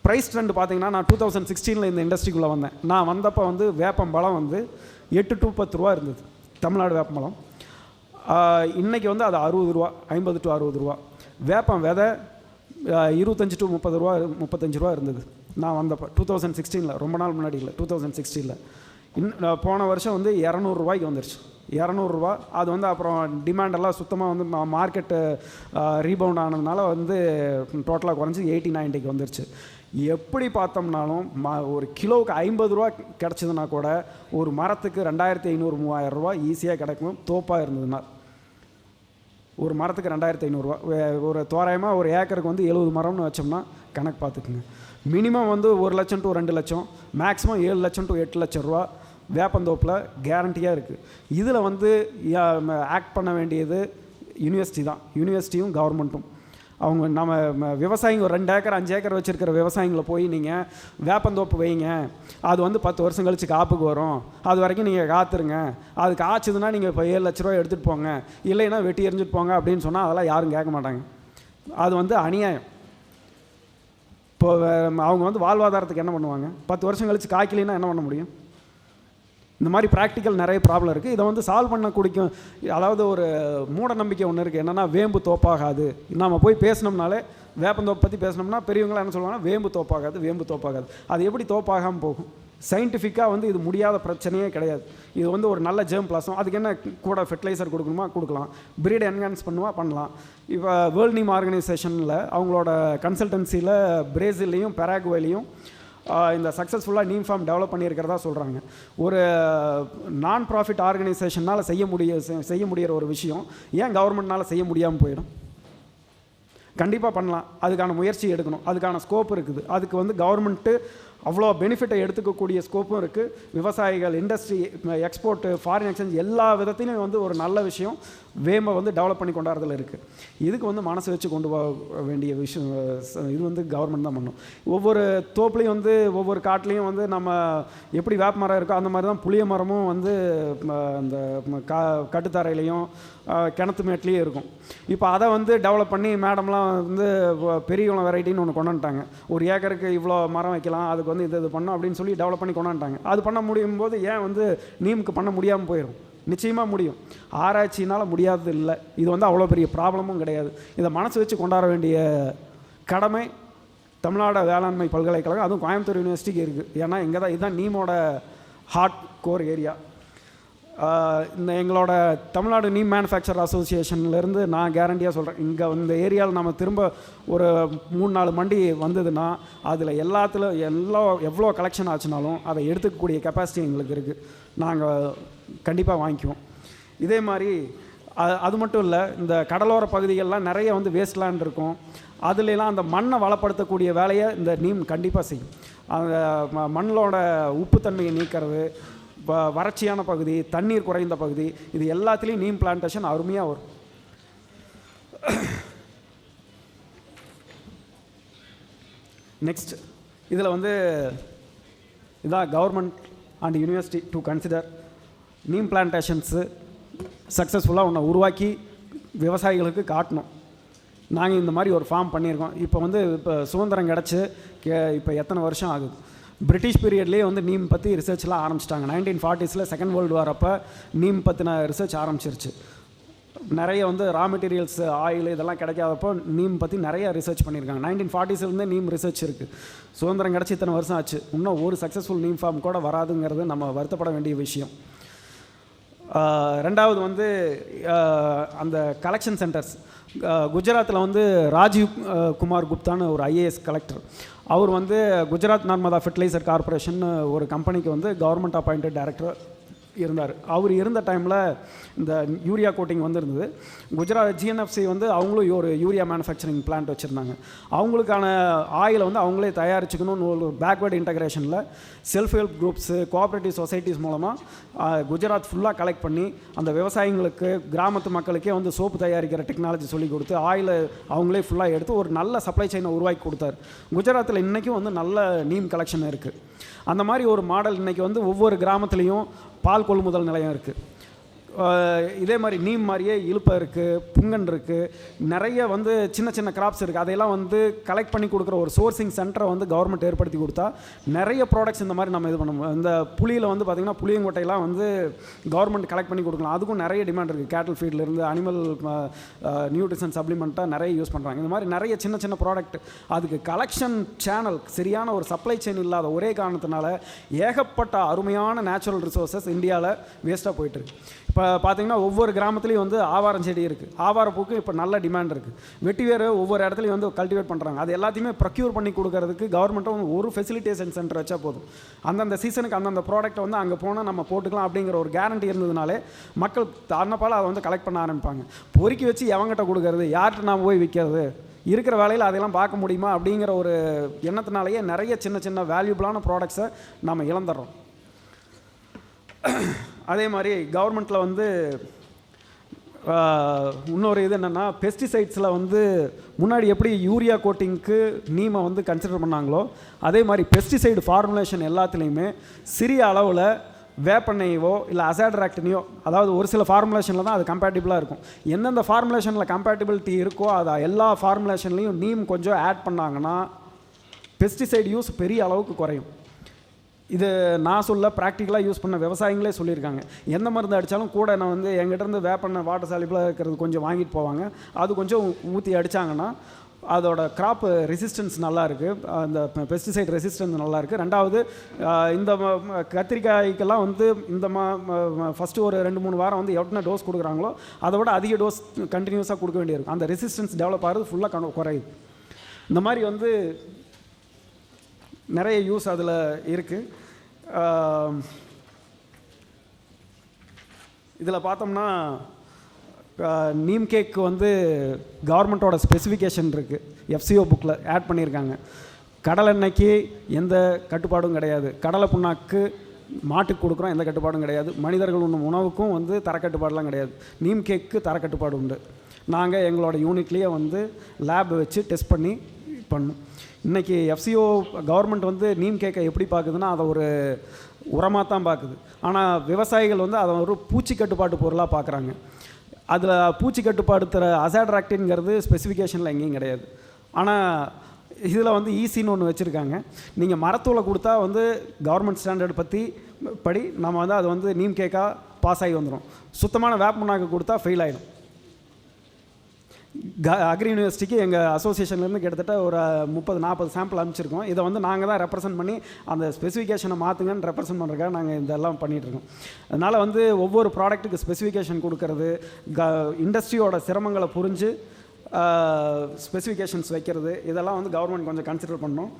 ப்ரைஸ் ட்ரெண்ட் பார்த்தீங்கன்னா, நான் 2016 இந்த இண்டஸ்ட்ரிக்குள்ளே வந்தேன். நான் வந்தப்போ வந்து வேப்பம்பழம் வந்து 8 to 10 ரூபா இருந்தது, தமிழ்நாடு வேப்பம்பழம். இன்றைக்கி வந்து அது 60 ரூபா, 50 to 60 ரூபா. வேப்பம் விதை 25 to 30 ரூபா, 35 ரூபா இருந்தது நான் வந்தப்போ 2016, ரொம்ப நாள் முன்னாடி இல்லை, 2016. போன வருஷம் வந்து 200 ரூபாய்க்கு வந்துருச்சு, 200 ரூபா. அது வந்து அப்புறம் டிமாண்டெல்லாம் சுத்தமாக வந்து மார்க்கெட்டு ரீபவுண்ட் ஆனதுனால வந்து டோட்டலாக குறைஞ்சி 80-90க்கு வந்துருச்சு. எப்படி பார்த்தோம்னாலும் ஒரு கிலோவுக்கு 50 ரூபா கிடச்சிதுன்னா கூட ஒரு மரத்துக்கு 2500-3000 ரூபா ஈஸியாக கிடைக்கும். தோப்பாக இருந்ததுன்னா ஒரு மரத்துக்கு 2500 ரூபா. ஒரு தோராயமாக ஒரு ஏக்கருக்கு வந்து 70 மரம்னு வச்சோம்னா கணக்கு பார்த்துக்குங்க. மினிமம் வந்து 1 லட்சம் to 2 லட்சம், மேக்ஸிமம் 7 லட்சம் to 8 லட்சம் ரூபா வேப்பந்தோப்பில் கேரண்டியாக இருக்குது. இதில் வந்து ஆக்ட் பண்ண வேண்டியது யூனிவர்சிட்டி தான், யூனிவர்சிட்டியும் கவர்மெண்ட்டும். அவங்க நம்ம விவசாயிங்க ஒரு 2 ஏக்கர் 5 ஏக்கர் வச்சுருக்கிற விவசாயிங்களை போய் நீங்கள் வேப்பந்தோப்பு வைங்க, அது வந்து 10 வருஷம் கழித்து காப்புக்கு வரும், அது வரைக்கும் நீங்கள் காத்துருங்க, அது காய்ச்சதுன்னா நீங்கள் இப்போ 7 லட்ச ரூபா எடுத்துகிட்டு போங்க, இல்லைன்னா வெட்டி எறிஞ்சிட்டு போங்க அப்படின்னு சொன்னால் அதெல்லாம் யாரும் கேட்க மாட்டாங்க. அது வந்து அநியாயம். இப்போ அவங்க வந்து வாழ்வாதாரத்துக்கு என்ன பண்ணுவாங்க? 10 வருஷம் கழித்து காய்க்கலைன்னா என்ன பண்ண முடியும்? இந்த மாதிரி ப்ராக்டிக்கல் நிறைய ப்ராப்ளம் இருக்குது. இதை வந்து சால்வ் பண்ண குடிக்கும். அதாவது ஒரு மூட நம்பிக்கை ஒன்று இருக்குது, என்னென்னா வேம்பு தோப்பாகாது. நம்ம போய் பேசினோம்னாலே வேப்பந்தோப்பு பற்றி பேசினோம்னா பெரியவங்களாம் என்ன சொல்லுவாங்கன்னா வேம்பு தோப்பாகாது, வேம்பு தோப்பாகாது. அது எப்படி தோப்பாகாமல் போகும்? சயின்டிஃபிக்காக வந்து இது முடியாத பிரச்சனையே கிடையாது. இது வந்து ஒரு நல்ல ஜெர்ம் பிளாஸும், அதுக்கு என்ன கூட ஃபெர்டிலைசர் கொடுக்கணுமா கொடுக்கலாம், பிரீட் என்ஹான்ஸ் பண்ணுமா பண்ணலாம். இப்போ வேர்ல்ட் நீம் ஆர்கனைசேஷனில் அவங்களோட கன்சல்டன்சியில் பிரேசில்லையும் பெராகுவேலையும் இந்த சக்ஸஸ்ஃபுல்லாக நீம் ஃபார்ம் டெவலப் பண்ணியிருக்கிறதா சொல்கிறாங்க. ஒரு நான் ப்ராஃபிட் ஆர்கனைசேஷனால் செய்ய முடிகிற ஒரு விஷயம் ஏன் கவர்மெண்ட்னால் செய்ய முடியாமல் போயிடும்? கண்டிப்பாக பண்ணலாம். அதுக்கான முயற்சி எடுக்கணும். அதுக்கான ஸ்கோப் இருக்குது. அதுக்கு வந்து கவர்மெண்ட்டு அவ்வளோ பெனிஃபிட்டை எடுத்துக்கக்கூடிய ஸ்கோப்பும் இருக்குது. விவசாயிகள், இண்டஸ்ட்ரி, எக்ஸ்போர்ட்டு, ஃபாரின் எக்ஸ்சேஞ்ச் எல்லா விதத்திலையும் வந்து ஒரு நல்ல விஷயம் வேம்பை வந்து டெவலப் பண்ணி கொண்டாடுறதுல இருக்குது. இதுக்கு வந்து மனசு வச்சு கொண்டு போக வேண்டிய விஷயம் இது வந்து கவர்மெண்ட் தான் பண்ணும். ஒவ்வொரு தோப்புலையும் வந்து ஒவ்வொரு காட்டிலையும் வந்து நம்ம எப்படி வேப்ப மரம் இருக்கோ அந்த மாதிரி தான் புளிய மரமும் வந்து அந்த கட்டுத்தரையிலையும் கிணத்து மேட்லேயும் இருக்கும். இப்போ அதை வந்து டெவலப் பண்ணி மேடம்லாம் வந்து பெரிய வெரைட்டின்னு ஒன்று கொண்டாந்துட்டாங்க. ஒரு ஏக்கருக்கு இவ்வளோ மரம் வைக்கலாம், அதுக்கு வந்து இது பண்ணோம் அப்படின்னு சொல்லி டெவலப் பண்ணி கொண்டாந்துட்டாங்க. அது பண்ண முடியும் போது ஏன் வந்து நீமுக்கு பண்ண முடியாமல் போயிடும்? நிச்சயமாக முடியும். ஆராய்ச்சினால் முடியாதது இல்லை. இது வந்து அவ்வளோ பெரிய ப்ராப்ளமும் கிடையாது. இதை மனசு வச்சு கொண்டாட வேண்டிய கடமை தமிழ்நாடு வேளாண்மை பல்கலைக்கழகம், அதுவும் கோயம்புத்தூர் யூனிவர்சிட்டிக்கு இருக்குது. ஏன்னா இங்கே தான் இதுதான் நீமோட ஹார்ட் கோர் ஏரியா. இந்த எங்களோட தமிழ்நாடு நீம் மேனுஃபேக்சர் அசோசியேஷன்லேருந்து நான் கேரண்டியாக சொல்கிறேன், இங்கே இந்த ஏரியாவில் நம்ம திரும்ப ஒரு 3-4 மண்டி வந்ததுன்னா அதில் எவ்வளோ கலெக்ஷன் ஆச்சுனாலும் அதை எடுத்துக்கக்கூடிய கெப்பாசிட்டி எங்களுக்கு இருக்குது. நாங்கள் கண்டிப்பாக வாங்கிக்குவோம். இதே மாதிரி அது மட்டும் இல்லை, இந்த கடலோர பகுதிகளெலாம் நிறைய வந்து வேஸ்ட் லேண்ட் இருக்கும். அதுலலாம் அந்த மண்ணை வளப்படுத்தக்கூடிய வேலையை இந்த நீம் கண்டிப்பாக செய்யும். அந்த மண்ணோட உப்புத்தன்மையை நீக்கிறது, வறட்சியான பகுதி, தண்ணீர் குறைந்த பகுதி, இது எல்லாத்துலேயும் நீம் பிளான்டேஷன் அருமையாக வரும். நெக்ஸ்ட் இதில் வந்து இதான் government and university to consider neem plantations சக்ஸஸ்ஃபுல்லாக ஒன்று உருவாக்கி விவசாயிகளுக்கு காட்டணும். நாங்கள் இந்த மாதிரி ஒரு ஃபார்ம் பண்ணியிருக்கோம். இப்போ சுதந்திரம் கிடச்சி இப்போ எத்தனை வருஷம் ஆகுது? பிரிட்டிஷ் பீரியட்லேயே வந்து நீம் பற்றி ரிசர்ச்லாம் ஆரம்பிச்சிட்டாங்க. 1940s செகண்ட் வேர்ல்டு வார் அப்போ நீம் பற்றின ரிசர்ச் ஆரம்பிச்சிருச்சு. நிறைய வந்து ரா மெட்டீரியல்ஸ், ஆயில் இதெல்லாம் கிடைக்காதப்போ நீம் பற்றி நிறைய ரிசர்ச் பண்ணியிருக்காங்க. 1940s நீம் ரிசர்ச் இருக்குது. சுதந்திரம் கிடச்சி இத்தனை வருஷம் ஆச்சு, இன்னும் ஒரு சக்ஸஸ்ஃபுல் நீம் ஃபார்ம் கூட வராதுங்கிறது நம்ம வருத்தப்பட வேண்டிய விஷயம். ரெண்டாவது வந்து அந்த கலெக்ஷன் சென்டர்ஸ். குஜராத்தில் வந்து ராஜீவ் குமார் குப்தான்னு ஒரு IAS கலெக்டர், அவர் வந்து குஜராத் நர்மதா ஃபெர்டிலைசர் கார்பரேஷன் ஒரு கம்பெனிக்கு வந்து கவர்மெண்ட் அப்பாயிண்டட் டைரக்டர் இருந்தார். அவர் இருந்த டைமில் இந்த யூரியா கோட்டிங் வந்து இருந்தது. குஜராத் GNFC வந்து அவங்களும் ஒரு யூரியா மேனுஃபேக்சரிங் பிளான்ட் வச்சுருந்தாங்க. அவங்களுக்கான ஆயிலை வந்து அவங்களே தயாரிச்சுக்கணும்னு ஒரு பேக்வேர்டு இன்டகிரேஷனில் self help groups, cooperative societies மூலமாக குஜராத் ஃபுல்லாக கலெக்ட் பண்ணி அந்த விவசாயிங்களுக்கு, கிராமத்து மக்களுக்கே வந்து சோப்பு தயாரிக்கிற டெக்னாலஜி சொல்லிக் கொடுத்து ஆயிலை அவங்களே ஃபுல்லாக எடுத்து ஒரு நல்ல சப்ளை செயினை உருவாக்கி கொடுத்தாரு. குஜராத்தில் இன்றைக்கும் வந்து நல்ல நீம் கலெக்ஷன் இருக்குது. அந்த மாதிரி ஒரு மாடல் இன்றைக்கி வந்து ஒவ்வொரு கிராமத்துலேயும் பால் கொள்முதல் நிலையம் இருக்குது. இதே மாதிரி நீம் மாதிரியே இழுப்பை இருக்குது, புங்கன் இருக்குது, நிறைய வந்து சின்ன சின்ன கிராப்ஸ் இருக்குது. அதையெல்லாம் வந்து கலெக்ட் பண்ணி கொடுக்குற ஒரு சோர்சிங் சென்டரை வந்து கவர்மெண்ட் ஏற்படுத்தி கொடுத்தா நிறைய ப்ராடக்ட்ஸ் இந்த மாதிரி நம்ம இது பண்ணுவோம். இந்த புளியில் வந்து பார்த்திங்கன்னா புளியங்கொட்டையெல்லாம் வந்து கவர்மெண்ட் கலெக்ட் பண்ணி கொடுக்கலாம். அதுக்கும் நிறைய டிமாண்ட் இருக்குது. கேட்டில் ஃபீட்லேருந்து அனிமல் நியூட்ரிஷன் சப்ளிமெண்ட்டாக நிறைய யூஸ் பண்ணுறாங்க. இந்த மாதிரி நிறைய சின்ன சின்ன ப்ராடக்ட். அதுக்கு கலெக்ஷன் சேனல், சரியான ஒரு சப்ளை செயின் இல்லாத ஒரே காரணத்தினால ஏகப்பட்ட அருமையான நேச்சுரல் ரிசோர்ஸஸ் இந்தியாவில் வேஸ்ட்டாக போயிட்டுருக்கு. இப்போ பார்த்தீங்கன்னா ஒவ்வொரு கிராமத்துலேயும் வந்து ஆவாரம் செடி இருக்குது. ஆவாரப்பூக்கு இப்போ நல்ல டிமாண்ட் இருக்குது. வெட்டி வேறு ஒவ்வொரு இடத்துலையும் வந்து கல்டிவேட் பண்ணுறாங்க. அது எல்லாத்தையுமே ப்ரொக்யூர் பண்ணி கொடுக்கறதுக்கு கவர்மெண்ட்டும் ஒரு ஃபெசிலிட்டேஷன் சென்டர் வச்சா போதும். அந்தந்த சீசனுக்கு அந்தந்த ப்ராடக்ட்டை வந்து அங்கே போனால் நம்ம போட்டுக்கலாம் அப்படிங்கிற ஒரு கேரண்டி இருந்ததுனாலே மக்கள் தன்னப்பால் அதை வந்து கலெக்ட் பண்ண ஆரம்பிப்பாங்க. பொறுக்கி வச்சு எவங்கிட்ட கொடுக்கறது, யார்கிட்ட நாம் போய் விற்கிறது, இருக்கிற வேலையில் அதெல்லாம் பார்க்க முடியுமா அப்படிங்கிற ஒரு எண்ணத்தினாலேயே நிறைய சின்ன சின்ன வேல்யூபிளான ப்ராடக்ட்ஸை நம்ம இழந்துடுறோம். அதே மாதிரி கவர்மெண்ட்டில் வந்து இன்னொரு இது என்னென்னா, பெஸ்டிசைட்ஸில் வந்து முன்னாடி எப்படி யூரியா கோட்டிங்க்கு நீமை வந்து கன்சிடர் பண்ணாங்களோ அதே மாதிரி பெஸ்டிசைடு ஃபார்முலேஷன் எல்லாத்துலேயுமே சிறிய அளவில் வேப்பெண்ணையோ இல்லை அசாட்ராக்டினையோ, அதாவது ஒரு சில ஃபார்முலேஷனில் தான் அது கம்பேட்டிபிளாக இருக்கும். எந்தெந்த ஃபார்முலேஷனில் கம்பேட்டிபிலிட்டி இருக்கோ அதை எல்லா ஃபார்முலேஷன்லேயும் நீம் கொஞ்சம் ஆட் பண்ணாங்கன்னா பெஸ்டிசைடு யூஸ் பெரிய அளவுக்கு குறையும். இது நான் சொல்ல ப்ராக்டிக்கலாக யூஸ் பண்ண விவசாயிகளே சொல்லியிருக்காங்க. எந்த மருந்து அடித்தாலும் கூட நான் வந்து எங்கிட்டேருந்து வேப்பண்ண வாட்டர் சாலிபிளாக இருக்கிறது கொஞ்சம் வாங்கிட்டு போவாங்க. அது கொஞ்சம் ஊற்றி அடித்தாங்கன்னா அதோட கிராப் ரெசிஸ்டன்ஸ் நல்லாயிருக்கு, அந்த பெஸ்டிசைட் ரெசிஸ்டன்ஸ் நல்லாயிருக்கு. ரெண்டாவது இந்த கத்திரிக்காய்க்கெல்லாம் வந்து இந்த ஃபஸ்ட்டு ஒரு 2-3 வாரம் வந்து எவ்வளோ டோஸ் கொடுக்குறாங்களோ அதை விட அதிக டோஸ் கண்டினியூஸாக கொடுக்க வேண்டியிருக்கும். அந்த ரெசிஸ்டன்ஸ் டெவலப் ஆகிறது ஃபுல்லாக குறையுது. இந்த மாதிரி வந்து நிறைய யூஸ் அதில் இருக்குது. இதில் பார்த்தோம்னா நீம் கேக்கு வந்து கவர்மெண்ட்டோட ஸ்பெசிஃபிகேஷன் இருக்குது, எஃப்சிஓ புக்கில் ஆட் பண்ணியிருக்காங்க. கடலெண்ணெய்க்கு எந்த கட்டுப்பாடும் கிடையாது, கடலை புண்ணாக்கு மாட்டுக்கு கொடுக்குறோம், எந்த கட்டுப்பாடும் கிடையாது. மனிதர்கள் உண்ணும் உணவுக்கும் வந்து தரக்கட்டுப்பாடெலாம் கிடையாது. நீம் கேக்கு தரக்கட்டுப்பாடு உண்டு. நாங்கள் எங்களோட யூனிட்லேயே வந்து லேப் வச்சு டெஸ்ட் பண்ணி பண்ணோம். இன்றைக்கி எஃப்சிஓ கவர்மெண்ட் வந்து நீம் கேக்கை எப்படி பார்க்குதுன்னா அதை ஒரு உரமாக தான் பார்க்குது. ஆனால் விவசாயிகள் வந்து அதை ஒரு பூச்சி கட்டுப்பாட்டு பொருளாக பார்க்குறாங்க. அதில் பூச்சி கட்டுப்பாடுத்துகிற அசாட்ராக்டின்ங்கிறது ஸ்பெசிஃபிகேஷனில் எங்கேயும் கிடையாது. ஆனால் இதில் வந்து ஈஸின்னு ஒன்று வச்சுருக்காங்க. நீங்கள் மரத்தூளை கொடுத்தா வந்து கவர்மெண்ட் ஸ்டாண்டர்ட் படி நம்ம வந்து அது வந்து நீம் கேக்காக பாஸ் ஆகி வந்துடும். சுத்தமான வேப்பமண்ணாக்கு கொடுத்தா ஃபெயில் ஆகிடும். அக்ரி யூனிவர்சிட்டிக்கு எங்கள் அசோசியேஷன்லேருந்து கிட்டத்தட்ட ஒரு 30-40 சாம்பிள் அனுப்பிச்சிருக்கோம். இதை வந்து நாங்கள் தான் ரெப்ரசன்ட் பண்ணி அந்த ஸ்பெசிஃபிகேஷனை மாற்றுங்கன்னு ரெப்ரசன்ட் பண்ணுறதுக்காக நாங்கள் இதெல்லாம் பண்ணிகிட்ருக்கோம். அதனால் வந்து ஒவ்வொரு ப்ராடக்ட்டுக்கு ஸ்பெசிஃபிகேஷன் கொடுக்கறது, இண்டஸ்ட்ரியோட சிரமங்களை புரிஞ்சு ஸ்பெசிஃபிகேஷன்ஸ் வைக்கிறது, இதெல்லாம் வந்து கவர்மெண்ட் கொஞ்சம் கன்சிடர் பண்ணணும்.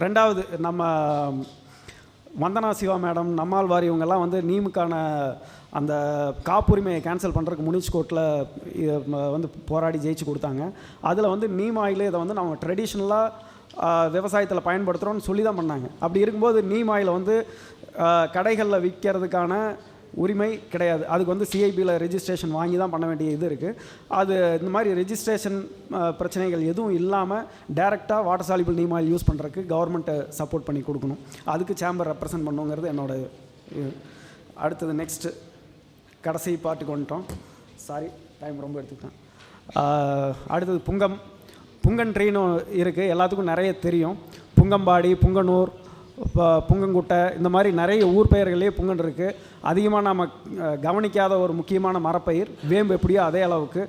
ரெண்டாவது, நம்ம வந்தனா சிவா மேடம், நம்மாழ்வார் இவங்கெல்லாம் வந்து நீமுக்கான அந்த காப்புரிமையை கேன்சல் பண்ணுறதுக்கு முனிச் கோர்ட்டில் வந்து போராடி ஜெயிச்சு கொடுத்தாங்க. அதில் வந்து நீம் ஆயில் இதை வந்து நம்ம ட்ரெடிஷ்னலாக விவசாயத்தில் பயன்படுத்துகிறோன்னு சொல்லி தான் பண்ணாங்க. அப்படி இருக்கும்போது நீம் ஆயிலை வந்து கடைகளில் விற்கிறதுக்கான உரிமை கிடையாது. அதுக்கு வந்து சிஐபியில் ரெஜிஸ்ட்ரேஷன் வாங்கி தான் பண்ண வேண்டிய இது இருக்குது. அது இந்த மாதிரி ரெஜிஸ்ட்ரேஷன் பிரச்சனைகள் எதுவும் இல்லாமல் டைரெக்டாக water soluble neem oil use பண்ணுறதுக்கு கவர்மெண்ட்டை சப்போர்ட் பண்ணி கொடுக்கணும். அதுக்கு சேம்பர் ரெப்ரசன்ட் பண்ணுங்கிறது என்னோட அடுத்தது. நெக்ஸ்ட்டு கடைசி பாட்டுக்கு வந்துட்டோம். சாரி, டைம் ரொம்ப எடுத்துக்கிட்டேன். அடுத்தது புங்கன் ட்ரீன்னு இருக்குது, எல்லாத்துக்கும் நிறைய தெரியும். புங்கம்பாடி, புங்கனூர், இப்போ புங்கங்குட்டை, இந்த மாதிரி நிறைய ஊர் பெயர்கள்லேயே புங்கன் இருக்குது. அதிகமாக நம்ம கவனிக்காத ஒரு முக்கியமான மரப்பயிர் வேம்பு எப்படியோ அதே அளவுக்கு.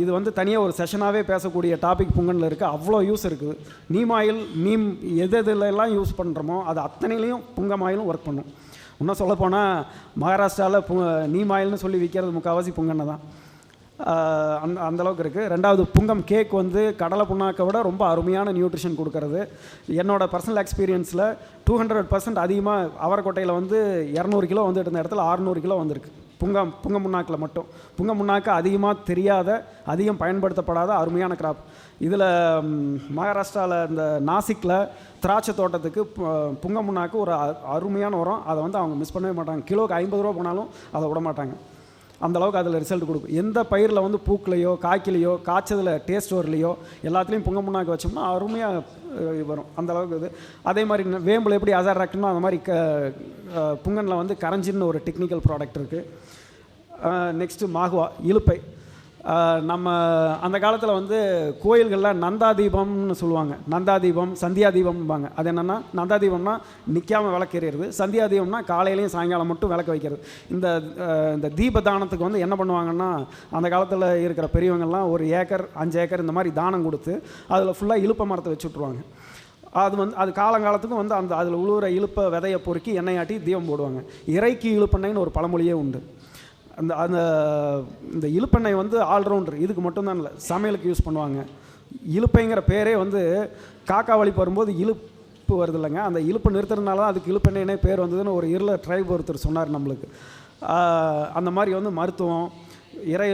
இது வந்து தனியாக ஒரு செஷனாகவே பேசக்கூடிய டாபிக் புங்கனில் இருக்குது. அவ்வளோ யூஸ் இருக்குது. நீம் ஆயில், நீம் எதுலெல்லாம் யூஸ் பண்ணுறோமோ அது அத்தனையிலையும் புங்கம் ஆயிலும் ஒர்க் பண்ணும். இன்னும் சொல்லப்போனால் மகாராஷ்டிராவில் நீம் ஆயில்னு சொல்லி விற்கிறது முக்கால்வாசி புங்கனை தான். அந்தளவுக்கு இருக்குது. ரெண்டாவது, புங்கம் கேக் வந்து கடலை புண்ணாக்கை விட ரொம்ப அருமையான நியூட்ரிஷன் கொடுக்கறது. என்னோடய பர்சனல் எக்ஸ்பீரியன்ஸில் 200% அதிகமாக அவரைக்கொட்டையில் வந்து 200 கிலோ வந்துட்டு இருந்த இடத்துல 600 கிலோ வந்திருக்கு. புங்க முன்னாக்கில் மட்டும். புங்க முன்னாக்கு அதிகமாக தெரியாத, அதிகம் பயன்படுத்தப்படாத அருமையான கிராப். இதில் மகாராஷ்டிராவில் இந்த நாசிக்கில் திராட்சை தோட்டத்துக்கு புங்க முன்னாக்கு ஒரு அருமையான உரம். அதை வந்து அவங்க மிஸ் பண்ணவே மாட்டாங்க. கிலோக்கு 50 ரூபா போனாலும் அதை விட மாட்டாங்க. அந்தளவுக்கு அதில் ரிசல்ட் கொடுக்கும். எந்த பயிரில் வந்து பூக்களையோ காய்க்கிலையோ காய்ச்சதில் டேஸ்ட் வரலையோ எல்லாத்துலேயும் புங்க முன்னாக்கு வச்சோம்னா அருமையாக வரும். அந்தளவுக்கு இது. அதே மாதிரி வேம்பில் எப்படி அசாராக்டனோ அந்த மாதிரி புங்கனில் வந்து கரஞ்சின்னு ஒரு டெக்னிக்கல் ப்ராடக்ட் இருக்குது. நெக்ஸ்ட்டு மாகுவா, இலுப்பை. நம்ம அந்த காலத்தில் வந்து கோயில்களில் நந்தா தீபம்னு சொல்லுவாங்க. நந்தா தீபம், சந்தியா தீபம்பாங்க. அது என்னென்னா, நந்தா தீபம்னா நிற்காமல் விளக்கு எறிகிறது, சந்தியா தீபம்னா காலையிலையும் சாயங்காலம் மட்டும் விளக்கு வைக்கிறது. இந்த தீபதானத்துக்கு வந்து என்ன பண்ணுவாங்கன்னா, அந்த காலத்தில் இருக்கிற பெரியவங்கள்லாம் 1 ஏக்கர் 5 ஏக்கர் இந்த மாதிரி தானம் கொடுத்து அதில் ஃபுல்லாக இலுப்பை மரத்தை வச்சு விட்ருவாங்க. அது காலங்காலத்துக்கும் வந்து அதில் உழுவுற இலுப்பை விதையை பொறுக்கி எண்ணெயாட்டி தீபம் போடுவாங்க. இறைக்கு இழுப்பெண்ணெய்னு ஒரு பழமொழியே உண்டு. இந்த இலுப்பெண்ணெய் வந்து ஆல்ரவுண்டர். இதுக்கு மட்டும்தான் இல்லை, சமையலுக்கு யூஸ் பண்ணுவாங்க. இலுப்பைங்கிற பேரே வந்து காக்கா வலிப்பு வரும்போது இழுப்பு வருது இல்லைங்க, அந்த இழுப்பு நிறுத்துறதுனால தான் அதுக்கு இலுப்பெண்ணெய்னே பேர் வந்ததுன்னு ஒரு இருள ட்ரைப் ஒருத்தர் சொன்னார் நம்மளுக்கு. அந்த மாதிரி வந்து மருத்துவம், இறை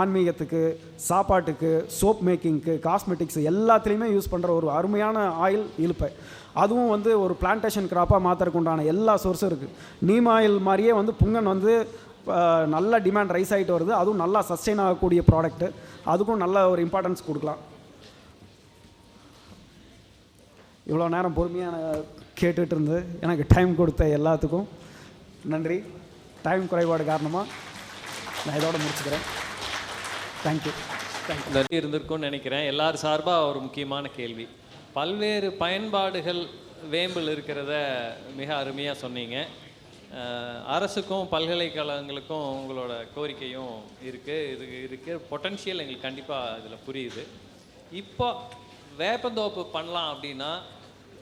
ஆன்மீகத்துக்கு, சாப்பாட்டுக்கு, சோப் மேக்கிங்க்கு, காஸ்மெட்டிக்ஸ் எல்லாத்துலேயுமே யூஸ் பண்ணுற ஒரு அருமையான ஆயில் இலுப்பை. அதுவும் வந்து ஒரு பிளான்டேஷன் கிராப்பாக மாற்றுறதுக்கு உண்டான எல்லா சோர்ஸும் இருக்குது. நீம் ஆயில் மாதிரியே வந்து புங்கன் வந்து நல்ல டிமாண்ட் ரைஸ் ஆகிட்டு வருது. அதுவும் நல்லா சஸ்டெயின் ஆகக்கூடிய ப்ராடக்ட்டு. அதுக்கும் நல்ல ஒரு இம்பார்ட்டன்ஸ் கொடுக்கலாம். இவ்வளோ நேரம் பொறுமையாக கேட்டுட்டு இருந்து எனக்கு டைம் கொடுத்த எல்லாத்துக்கும் நன்றி. டைம் குறைபாடு காரணமாக நான் இதோட முடிச்சுக்கிறேன். தேங்க்யூ. நன்றி. இருந்திருக்கும்னு நினைக்கிறேன். எல்லார் சார்பாக ஒரு முக்கியமான கேள்வி. பல்வேறு பயன்பாடுகள் வேம்பில் இருக்கிறத மிக அருமையாக சொன்னீங்க. அரசுக்கும் பல்கலைக்கழகங்களுக்கும் உங்களோட கோரிக்கையும் இருக்குது பொட்டன்ஷியல் எங்களுக்கு கண்டிப்பாக இதில் புரியுது. இப்போ வேப்பந்தோப்பு பண்ணலாம் அப்படின்னா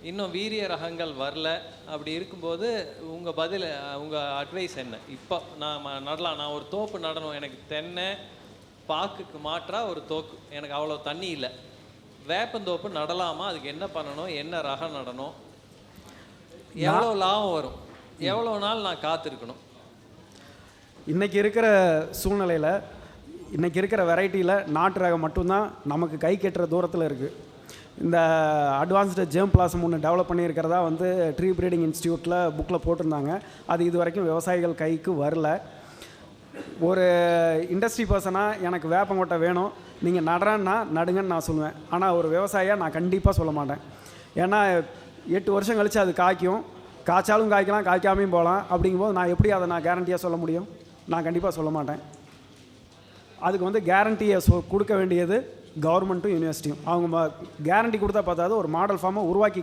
இன்னும் வீரிய ரகங்கள் வரல, அப்படி இருக்கும்போது உங்கள் பதில், உங்கள் அட்வைஸ் என்ன? இப்போ நான் நடலாம், நான் ஒரு தோப்பு நடணும், எனக்கு தென்னை பாக்குக்கு மாற்றா ஒரு தோப்பு, எனக்கு அவ்வளோ தண்ணி இல்லை, வேப்பந்தோப்பு நடலாமா? அதுக்கு என்ன பண்ணணும், என்ன ரகம் நடணும், எவ்வளோ லாபம் வரும், எவ்வளோ நாள் நான் காத்திருக்கணும்? இன்றைக்கி இருக்கிற சூழ்நிலையில், இன்றைக்கி இருக்கிற வெரைட்டியில் நாட்டு ரகம் மட்டும்தான் நமக்கு கை கெட்டுற தூரத்தில் இருக்குது. இந்த அட்வான்ஸ்டு ஜேர்ம் பிளாசம் ஒன்று டெவலப் பண்ணியிருக்கிறதா வந்து ட்ரீ ப்ரீடிங் இன்ஸ்டியூட்டில் புக்கில் போட்டிருந்தாங்க. அது இது வரைக்கும் விவசாயிகள் கைக்கு வரல. ஒரு இண்டஸ்ட்ரி பர்சனாக எனக்கு வேப்பங்கொட்டை வேணும், நீங்கள் நடுறேன்னா நடுங்கன்னு நான் சொல்லுவேன். ஆனால் ஒரு விவசாயியாக நான் கண்டிப்பாக சொல்ல மாட்டேன். ஏன்னா 8 வருஷம் கழித்து அது காய்க்கும், காய்ச்சாலும் காய்க்கலாம், காய்க்காமையும் போகலாம். அப்படிங்கும்போது நான் எப்படி அதை நான் கேரண்டியாக சொல்ல முடியும்? நான் கண்டிப்பாக சொல்ல மாட்டேன். அதுக்கு வந்து கேரண்டியை கொடுக்க வேண்டியது கவர்மெண்ட்டும் யூனிவர்சிட்டியும். அவங்க கேரண்டி கொடுத்தா பார்த்தாது, ஒரு மாடல் ஃபார்மை உருவாக்கி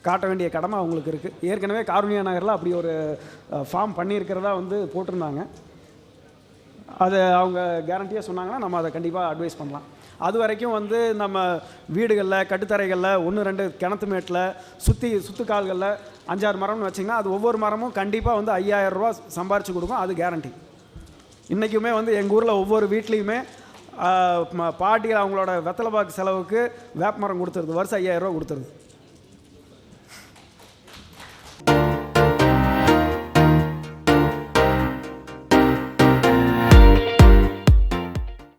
காட்ட வேண்டிய கடமை அவங்களுக்கு இருக்குது. ஏற்கனவே காருண்யா நகரில் அப்படி ஒரு ஃபார்ம் பண்ணியிருக்கிறதா வந்து போட்டிருந்தாங்க. அதை அவங்க கேரண்டியாக சொன்னாங்கன்னா நம்ம அதை கண்டிப்பாக அட்வைஸ் பண்ணலாம். அது வரைக்கும் வந்து நம்ம வீடுகளில், கட்டுத்தரைகளில், 1-2 கிணத்து மேட்டில், சுற்றுக்கால்களில் 5-6 மரம்னு வச்சிங்கன்னா அது ஒவ்வொரு மரமும் கண்டிப்பாக வந்து 5000 ரூபா சம்பாரித்து கொடுக்கும். அது கேரண்டி. இன்றைக்குமே வந்து எங்கள் ஊரில் ஒவ்வொரு வீட்லேயுமே பாட்டிகள் அவங்களோட வெத்தலை பாக்கு செலவுக்கு வேப்ப மரம் கொடுத்துருது, வருஷம் 5000 ரூபா கொடுத்துருது.